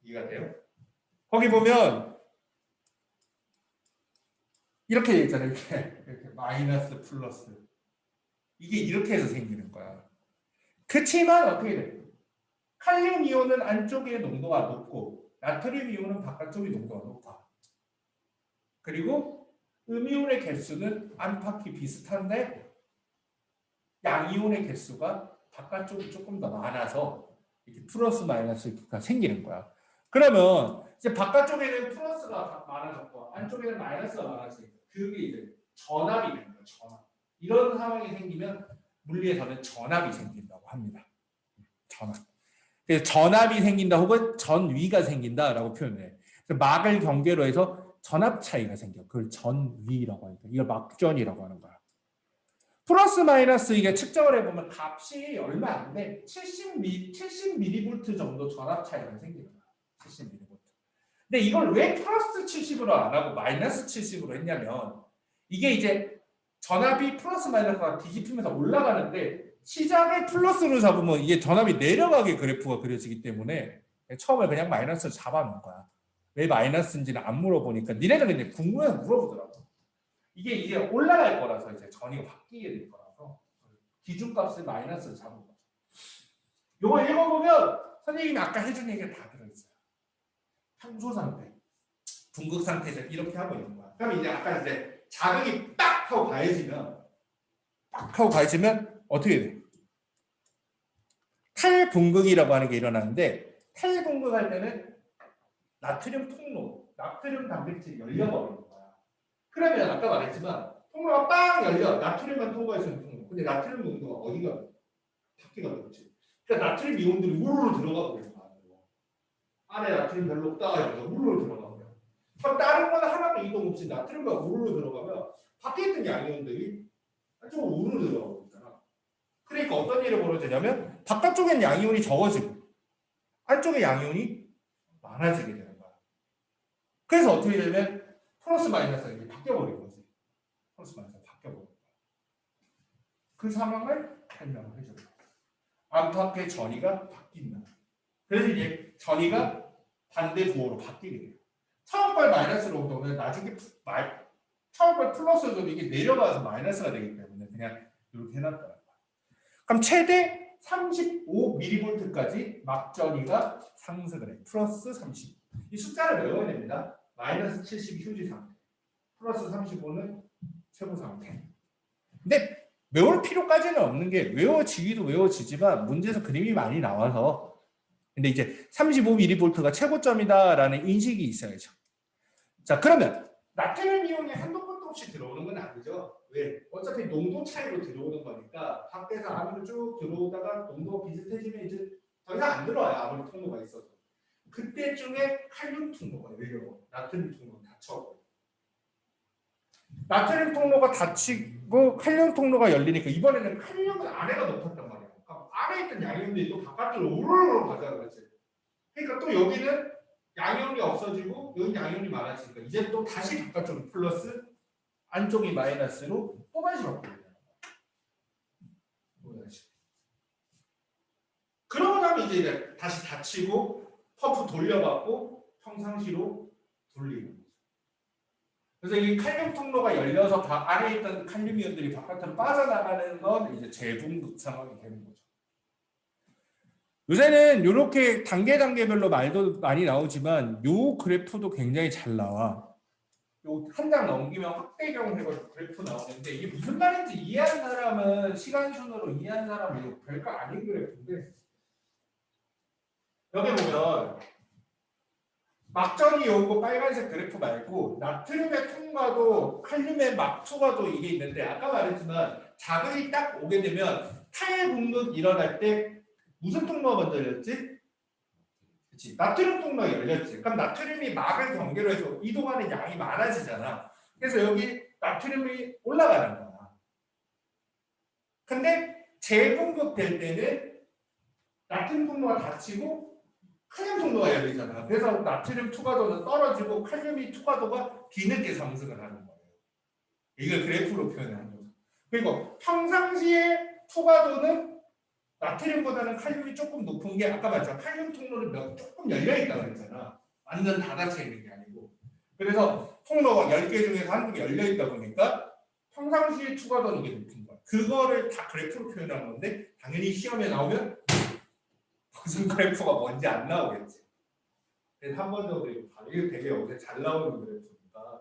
이해가 돼요? 거기 보면 이렇게 되어 있잖아요. 이렇게 마이너스 플러스 이게 이렇게 해서 생기는 거야. 그치만 어떻게 돼? 칼륨 이온은 안쪽에 농도가 높고 나트륨 이온은 바깥쪽에 농도가 높아. 그리고 음이온의 개수는 안팎이 비슷한데 양이온의 개수가 바깥쪽이 조금 더 많아서 이렇게 플러스 마이너스가 생기는 거야. 그러면 이제 바깥쪽에는 플러스가 많아졌고 안쪽에는 마이너스가 많아지니까 그게 이제 전압이 되는 거예요. 전압. 이런 상황이 생기면 물리에서는 전압이 생긴다고 합니다. 전압. 그래서 전압이 생긴다 혹은 전위가 생긴다라고 표현해요. 그래서 막을 경계로 해서 전압 차이가 생겨. 그걸 전위라고 하니까 이걸 막전이라고 하는 거야. 플러스 마이너스 이게 측정을 해보면 값이 얼마 안 돼. 70mV 정도 전압 차이가 생기는 거야. 70mV. 근데 이걸 왜 플러스 70으로 안 하고 마이너스 70으로 했냐면 이게 이제 전압이 플러스 마이너스가 뒤집히면서 올라가는데 시작을 플러스로 잡으면 이게 전압이 내려가게 그래프가 그려지기 때문에 처음에 그냥 마이너스를 잡아놓은 거야. 왜 마이너스인지는 안 물어보니까 니네는 그냥 궁금해서 물어보더라고. 이게 이제 올라갈 거라서 이제 전위가 바뀌게 될 거라서 기준값을 마이너스를 잡은 거죠. 이거 읽어보면 선생님이 아까 해준 얘기가 다 들어있어요. 평소 상태, 분극 상태에서 이렇게 하고 있는 거야. 그럼 이제 아까 이제 자극이 딱 하고 가해지면 어떻게 돼? 탈분극이라고 하는 게 일어나는데 탈분극할 때는 나트륨 통로, 나트륨 단백질이 열려버리는 거야. 그러면 아까 말했지만 통로가 빵 열려 나트륨만 통과할 수 있는 통로. 근데 나트륨 농도가 어디가 바뀌가 되겠지? 그러니까 나트륨 이온들이 우르르 들어가 버려. 안에 나트륨 별로 없다 해서 우르르 들어가고요. 그럼 다른 거는 하나도 이동 없이 나트륨과 우르르 들어가면 밖에 있던 양이온들이 안쪽으로 우르르 들어가고 있잖아. 그러니까 어떤 일이 벌어지냐면 바깥쪽엔 양이온이 적어지고 안쪽에 양이온이 많아지게 되는 거야. 그래서 어떻게 되면 플러스 마이너스가 이렇게 바뀌어버린 거지. 플러스 마이너스가 바뀌어버린 거야. 그 상황을 설명을 해줘요. 안팎의 전위가 바뀐다. 그래서 이제 전위가 반대 부호로 바뀌게 돼요. 처음 걸 마이너스로 오면 나중에 처음 걸 플러스로 이게 내려가서 마이너스가 되기 때문에 그냥 이렇게 해놨다는 거야. 그럼 최대 35mV까지 막전위가 상승을 해. 플러스 30. 이 숫자를 외워야 됩니다. 마이너스 70이 휴지 상태. 플러스 35는 최고 상태. 근데 외울 필요까지는 없는 게 외워지기도 외워지지만 문제에서 그림이 많이 나와서 근데 이제 35mV가 최고점이다라는 인식이 있어야죠. 자, 그러면 나트륨 이온이 한도 끝도 없이 들어오는 건 아니죠. 왜? 어차피 농도 차이로 들어오는 거니까 밖에서 안으로 쭉 들어오다가 농도가 비슷해지면 이제 더 이상 안 들어와요. 아무리 통로가 있어도. 그때쯤에 칼륨 통로가 열려. 나트륨 통로가 닫혀. 나트륨 통로가 닫히고 칼륨 통로가 열리니까 이번에는 칼륨은 아래가 높았단 말이야. 그러니까 안에 있던 양이온들이 또 바깥으로 우르르 가자 그랬지. 그러니까 또 여기는 양이온이 없어지고 여기 양이온이 많아지니까 이제 또 다시 바깥쪽으로 플러스 안쪽이 마이너스로 또다시 바뀌게 되는 거야. 그러고 나면 이제 다시 닫히고 펌프 돌려받고 평상시로 돌리고. 그래서 이 칼륨 통로가 열려서 안에 있던 칼륨 이온들이 바깥으로 빠져나가는 건 이제 재분극 상황이 되는 거죠. 요새는 이렇게 단계별로 말도 많이 나오지만 요 그래프도 굉장히 잘 나와. 요 한 장 넘기면 확대경 해가지고 그래프 나오는데 이게 무슨 말인지 이해한 사람은 시간 순으로 이해한 사람은 이거 별거 아닌 그래프인데 여기 보면 막전이 오고 빨간색 그래프 말고 나트륨의 통과도 칼륨의 막투과도 이게 있는데 아까 말했지만 자극이 딱 오게 되면 탈분극 일어날 때 무슨 통로가 먼저 열렸지? 그치. 나트륨 통로가 열렸지. 그럼 나트륨이 막을 경계로 해서 이동하는 양이 많아지잖아. 그래서 여기 나트륨이 올라가는 거야. 근데 재분극 될 때는 나트륨 통로가 닫히고 칼륨 통로가 열리잖아. 그래서 나트륨 투과도는 떨어지고 칼륨이 투과도가 뒤늦게 상승을 하는 거예요. 이걸 그래프로 표현하는 거죠. 그리고 평상시에 투과도는 나트륨보다는 칼륨이 조금 높은 게 아까 말했잖아. 칼륨 통로는 조금 열려있다고 했잖아. 완전 닫아져 있는 게 아니고. 그래서 통로가 10개 중에서 한두 개 열려있다 보니까 평상시에 투과도는 이게 높은 거야. 그거를 다 그래프로 표현한 건데 당연히 시험에 나오면 무슨 그래프가 뭔지 안 나오겠지. 그래서 한 번 더 그리고 이게 되게 요새 잘 나오는 그래프니까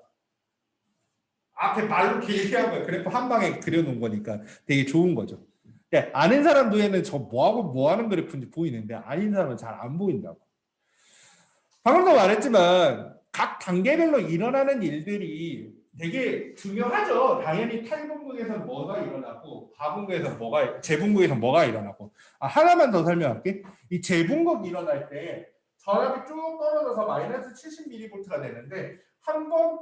앞에 말로 길게 한 거야. 그래프 한 방에 그려놓은 거니까 되게 좋은 거죠. 네, 아는 사람 눈에는 저 뭐하고 뭐하는 그래프인지 보이는데 아닌 사람은 잘 안 보인다고. 방금도 말했지만 각 단계별로 일어나는 일들이 되게 중요하죠. 당연히 탈분구에서 뭐가 일어나고 과분구에서 뭐가 재분구에서 뭐가 일어나고 하나만 더 설명할게. 이 재분구 일어날 때 전압이 쭉 떨어져서 마이너스 70mV가 되는데 한 번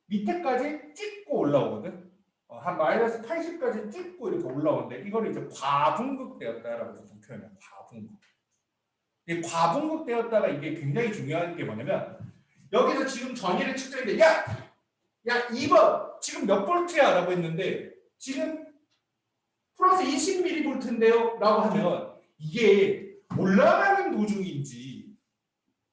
밑에까지 찍고 올라오거든. 한 마이너스 80까지 찍고 이렇게 올라오는데 이걸 이제 과분급되었다라고 표현해요. 과분급. 이 과분급되었다가 이게 굉장히 중요한 게 뭐냐면 여기서 지금 전위를 측정했는데 야 2번 지금 몇 볼트야? 라고 했는데 지금 플러스 20mV인데요? 라고 하면 이게 올라가는 도중인지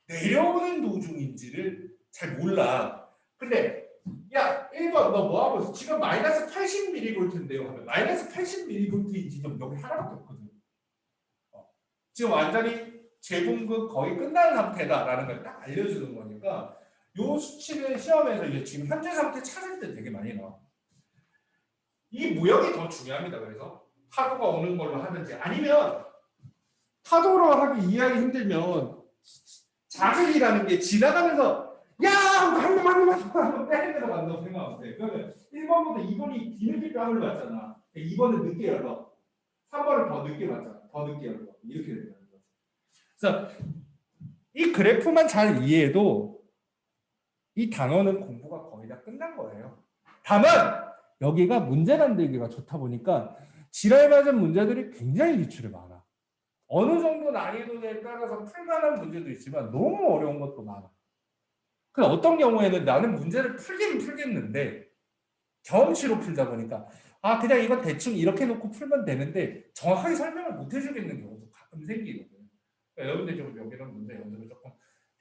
내려오는 도중인지를 잘 몰라. 근데 야 1번 너 뭐하고 있어? 지금 마이너스 80mV인데요? 하면 마이너스 80mV인지 좀 여기 하나밖에 없거든. 지금 완전히 재분급 거의 끝난 상태다라는 걸 딱 알려주는 거니까 요 수치는 시험에서 이제 지금 현재 상태 찾을 때 되게 많이 나와. 이 무역이 더 중요합니다. 그래서 파도가 오는 걸로 하든지 아니면 파도로 하기 이해하기 힘들면 자극이라는 게 지나가면서 야! 한번 때리면서 간다고 생각하면 돼. 그러면 1번보다 2번이 뒤늦게 뺨을 맞잖아. 2번은 늦게 열어. 3번은 더 늦게 맞잖아. 더 늦게 열어. 이렇게 된다는 거죠. 그래서 이 그래프만 잘 이해해도 이 단어는 공부가 거의 다 끝난 거예요. 다만 여기가 문제 만들기가 좋다 보니까 지랄 맞은 문제들이 굉장히 기출에 많아. 어느 정도 난이도에 따라서 풀만한 문제도 있지만 너무 어려운 것도 많아. 그 어떤 경우에는 나는 문제를 풀긴 풀겠는데 경험치로 풀다 보니까 그냥 이건 대충 이렇게 놓고 풀면 되는데 정확하게 설명을 못 해주겠는 경우도 가끔 생기거든요. 그러니까 여러분들 좀 여기는 문제 연습을 조금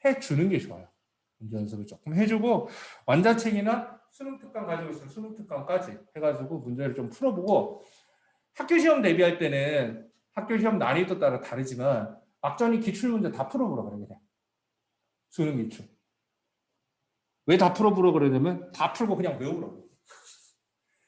해주는 게 좋아요. 문제 연습을 조금 해주고 완자책이나 수능 특강 가지고 있으면 수능 특강까지 해가지고 문제를 좀 풀어보고 학교 시험 대비할 때는 학교 시험 난이도 따라 다르지만 막전이 기출 문제 다 풀어보라 그래 그냥. 수능 기출. 왜 다 풀어보라 그러냐면 다 풀고 그냥 외우라고.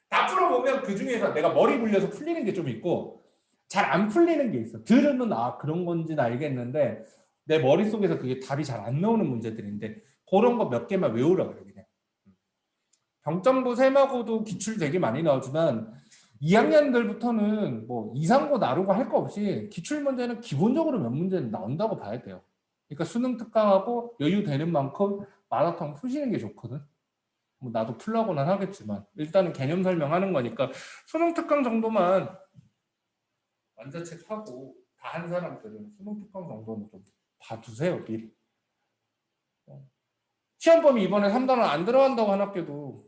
다 풀어보면 그 중에서 내가 머리 굴려서 풀리는 게 좀 있고 잘 안 풀리는 게 있어. 들으면 그런 건지는 알겠는데 내 머릿속에서 그게 답이 잘 안 나오는 문제들인데 그런 거 몇 개만 외우라 그래 그냥. 병점부 세마고도 기출 되게 많이 나오지만 2학년들부터는 뭐 이상고 나루고 할 거 없이 기출 문제는 기본적으로 몇 문제는 나온다고 봐야 돼요. 그러니까 수능 특강하고 여유 되는 만큼 마라톤 푸시는 게 좋거든. 뭐 나도 풀라고는 하겠지만 일단은 개념 설명하는 거니까 수능 특강 정도만 완자책 하고 다 한 사람들은 수능 특강 정도는 좀 봐두세요 미리. 시험 범위 이번에 3단원 안 들어간다고 한 학교도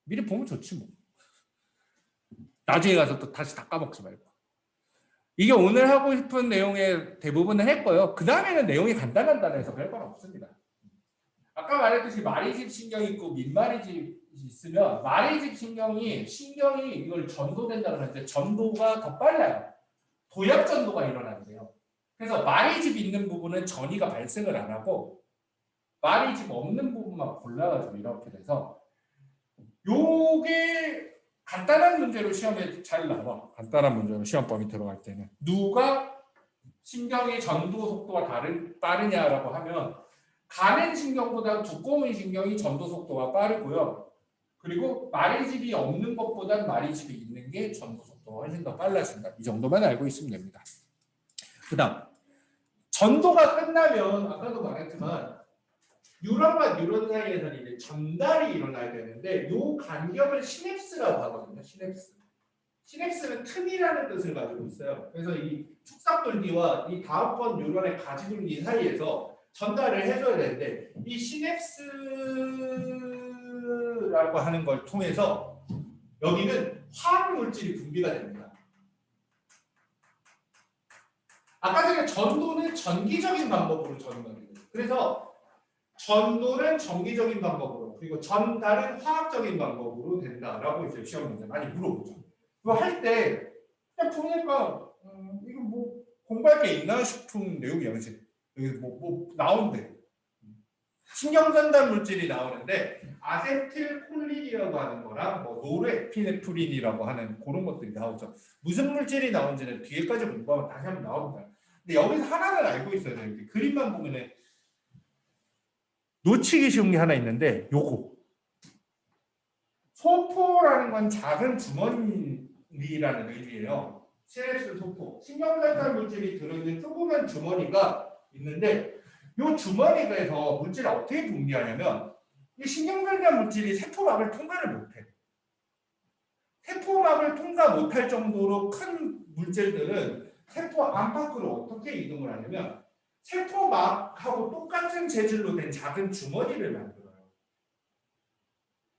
미리 보면 좋지 뭐. 나중에 가서 또 다시 다 까먹지 말고. 이게 오늘 하고 싶은 내용의 대부분을 했고요. 그 다음에는 내용이 간단하다고 해서 별건 없습니다. 아까 말했듯이 마리집 신경이 있고 민마리집이 있으면 마리집 신경이 이걸 전도된다고 하는데 전도가 더 빨라요. 도약 전도가 일어나는데요. 그래서 마리집 있는 부분은 전이가 발생을 안 하고 마리집 없는 부분만 골라가지고 이렇게 돼서 요게 간단한 문제로 시험에 잘 나와. 간단한 문제로 시험 범위 들어갈 때는 누가 신경의 전도 속도가 빠르냐라고 하면 가는 신경보다 두꺼운 신경이 전도 속도가 빠르고요. 그리고 마리집이 없는 것보다 마리집이 있는 게 전도 속도가 훨씬 더 빨라진다. 이 정도만 알고 있으면 됩니다. 그 다음 전도가 끝나면 아까도 말했지만 뉴런과 뉴런 사이에서는 이제 전달이 일어나야 되는데 이 간격을 시냅스라고 하거든요. 시냅스는 틈이라는 뜻을 가지고 있어요. 그래서 이 축삭돌기와 이 다음번 뉴런의 가지돌기 사이에서 전달을 해줘야 되는데 이 시냅스라고 하는 걸 통해서 여기는 화학 물질이 분비가 됩니다. 아까 전에 전도는 전기적인 방법으로 전달해요. 그래서 전도는 전기적인 방법으로 그리고 전달은 화학적인 방법으로 된다라고 이제 시험 문제 많이 물어보죠. 그거 할 때 그냥 보니까 이거 뭐 공부할 게 있나 싶은 내용이야, 그렇지? 여기 뭐 나온대. 신경 전달 물질이 나오는데 아세틸콜린이라고 하는 거랑 뭐 노르에피네프린이라고 하는 그런 것들이 나오죠. 무슨 물질이 나온지는 뒤에까지 공부하면 다시 한번 나옵니다. 근데 여기서 하나는 알고 있어야 돼요. 그림만 보면은 놓치기 쉬운 게 하나 있는데 요거 소포라는 건 작은 주머니라는 의미예요. 시냅스 소포. 신경전달 물질이 들어있는 조그만 주머니가 있는데 이 주머니에서 물질을 어떻게 분비하냐면 이 신경전달 물질이 세포막을 통과를 못해. 세포막을 통과 못할 정도로 큰 물질들은 세포 안팎으로 어떻게 이동을 하냐면 세포막하고 똑같은 재질로 된 작은 주머니를 만들어요.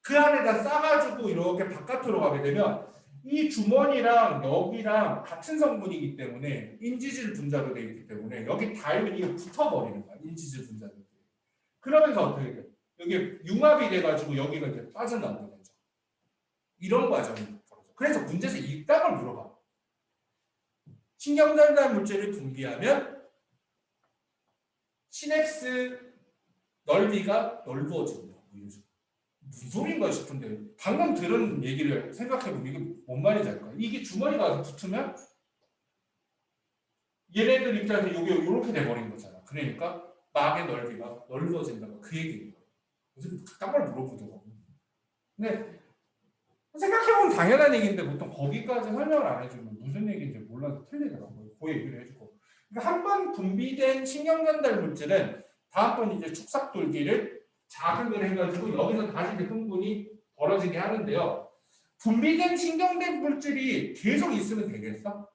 그 안에다 싸가지고 이렇게 바깥으로 가게 되면 이 주머니랑 여기랑 같은 성분이기 때문에 인지질 분자로 되어 있기 때문에 여기 닿으면 이게 붙어버리는 거야. 인지질 분자들이. 그러면서 어떻게 돼? 여기 융합이 돼가지고 여기가 이렇게 빠져나오게 되죠. 이런 과정이 벌어져. 그래서 문제에서 이 딱을 물어봐. 신경전달 물질을 분비하면 시냅스 넓이가 넓어진다. 무슨 소리인가 싶은데 방금 들은 얘기를 생각해보면 이게 뭔 말인지 알까? 이게 주머니가 붙으면 얘네들 입장에서 이게 이렇게 돼버린 거잖아. 그러니까 막의 넓이가 넓어진다고 그 얘기인 거야. 무슨 그딴 걸 물어보더라고. 근데 생각해보면 당연한 얘기인데 보통 거기까지 설명을 안 해주면 무슨 얘기인지 몰라서 틀리더라고요. 그 얘기를 해주고. 그러니까 한 번 분비된 신경전달 물질은 다음번 이제 축삭돌기를 자극을 해가지고 여기서 다시 이제 흥분이 벌어지게 하는데요. 분비된 신경된 물질이 계속 있으면 되겠어?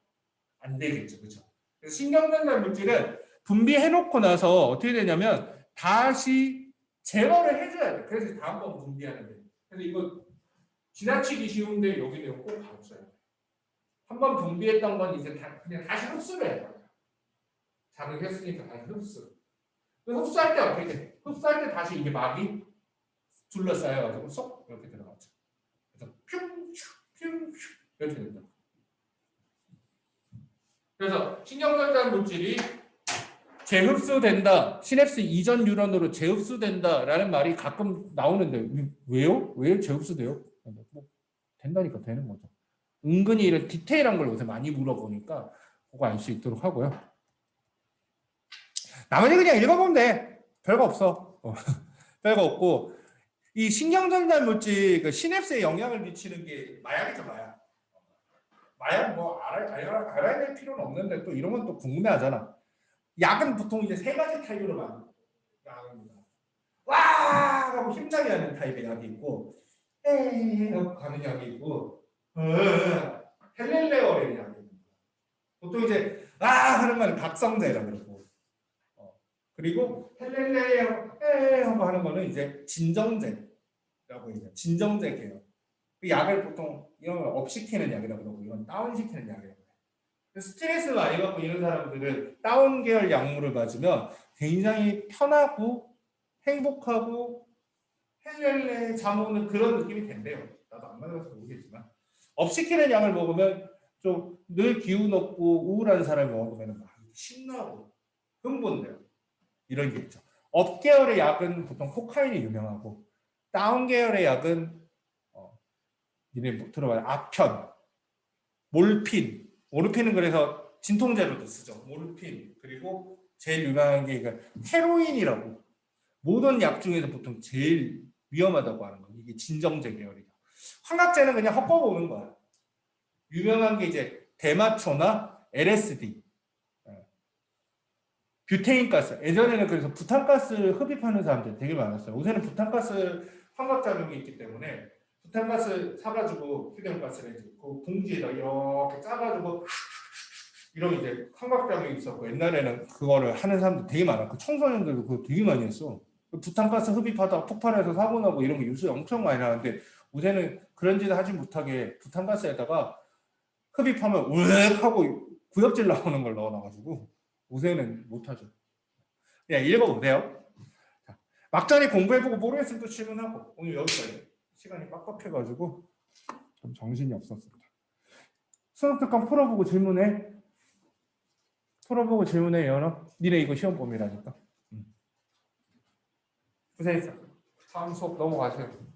안 되겠죠, 그렇죠? 그래서 신경전달 물질은 분비해놓고 나서 어떻게 되냐면 다시 제어를 해줘야 돼. 그래서 다음번 분비하는 데. 그래서 이거 지나치기 쉬운데 여기 내용 꼭 가르쳐야 돼. 한번 분비했던 건 이제 그냥 다시 흡수를 해요. 자극했으니까 다시 흡수. 흡수할 때 어떻게 돼? 흡수할 때 다시 이게 막이 둘러싸여가지고 쏙 이렇게 들어가죠. 그래서 퓨 이렇게 된다. 그래서 신경전달 물질이 재흡수된다. 시냅스 이전 뉴런으로 재흡수된다라는 말이 가끔 나오는데 왜요? 왜 재흡수돼요? 뭐 된다니까 되는 거죠. 은근히 이런 디테일한 걸 요새 많이 물어보니까 그거 알 수 있도록 하고요. 나머지 그냥 읽어보면 돼. 별거 없어. 별거 없고 이 신경전달 물질 그 시냅스에 영향을 미치는 게 마약이죠, 마약. 마약 뭐 알아야 될 필요는 없는데 또 이런 건 또 궁금해하잖아. 약은 보통 이제 세 가지 타입으로 나눕니다. 와 하고 힘나게 하는 타입의 약이 있고 에이 하고 가는 약이 있고 헬렐레어라는 약이 있습니다. 보통 이제 하는 건 각성제라고 그러고 그리고 헬렐레어 하고 하는 거는 이제 진정제라고 해요. 진정제 계열. 그 약을 보통 이런 걸 업시키는 약이라고 그러고 이건 다운시키는 약이라고 해요. 스트레스 많이 받고 이런 사람들은 다운 계열 약물을 맞으면 굉장히 편하고 행복하고 헬렐레 잠 오는 그런 느낌이 된대요. 나도 안 맞아서 모르겠지만 업시키는 약을 먹으면 좀 늘 기운 없고 우울한 사람이 먹으면 막 신나고 흥분돼요. 이런 게 있죠. 업 계열의 약은 보통 코카인이 유명하고 다운 계열의 약은 니네 들어봐요. 아편, 몰핀, 모르핀은 그래서 진통제로도 쓰죠. 몰핀 그리고 제일 유명한 게 헤로인이라고 모든 약 중에서 보통 제일 위험하다고 하는 거. 이게 진정제 계열이죠. 환각제는 그냥 헛거보는 거야. 유명한 게 이제 대마초나 LSD, 뷰테인가스. 예전에는 그래서 부탄가스 흡입하는 사람들이 되게 많았어요. 요새는 부탄가스 환각작용이 있기 때문에 부탄가스 사가지고 휴대용가스를 이제 그 봉지에다 이렇게 짜가지고 이런 이제 환각작용이 있었고 옛날에는 그거를 하는 사람들 되게 많았고 청소년들도 그거 되게 많이 했어. 부탄가스 흡입하다가 폭발해서 사고 나고 이런 게 뉴스에 엄청 많이 나는데 요새는 그런 짓을 하지 못하게 부탄가스에다가 흡입하면 우익 하고 구역질 나오는 걸 넣어놔가지고 요새는 못하죠. 그냥 읽어보세요. 자, 막전에 공부해보고 모르겠으면 또 질문하고 오늘 여기까지 시간이 빡빡해가지고 좀 정신이 없었습니다. 수능 특강 풀어보고 질문해. 풀어보고 질문해 연어. 니네 이거 시험 범위라니까. 고생했어. 다음 수업 넘어가세요.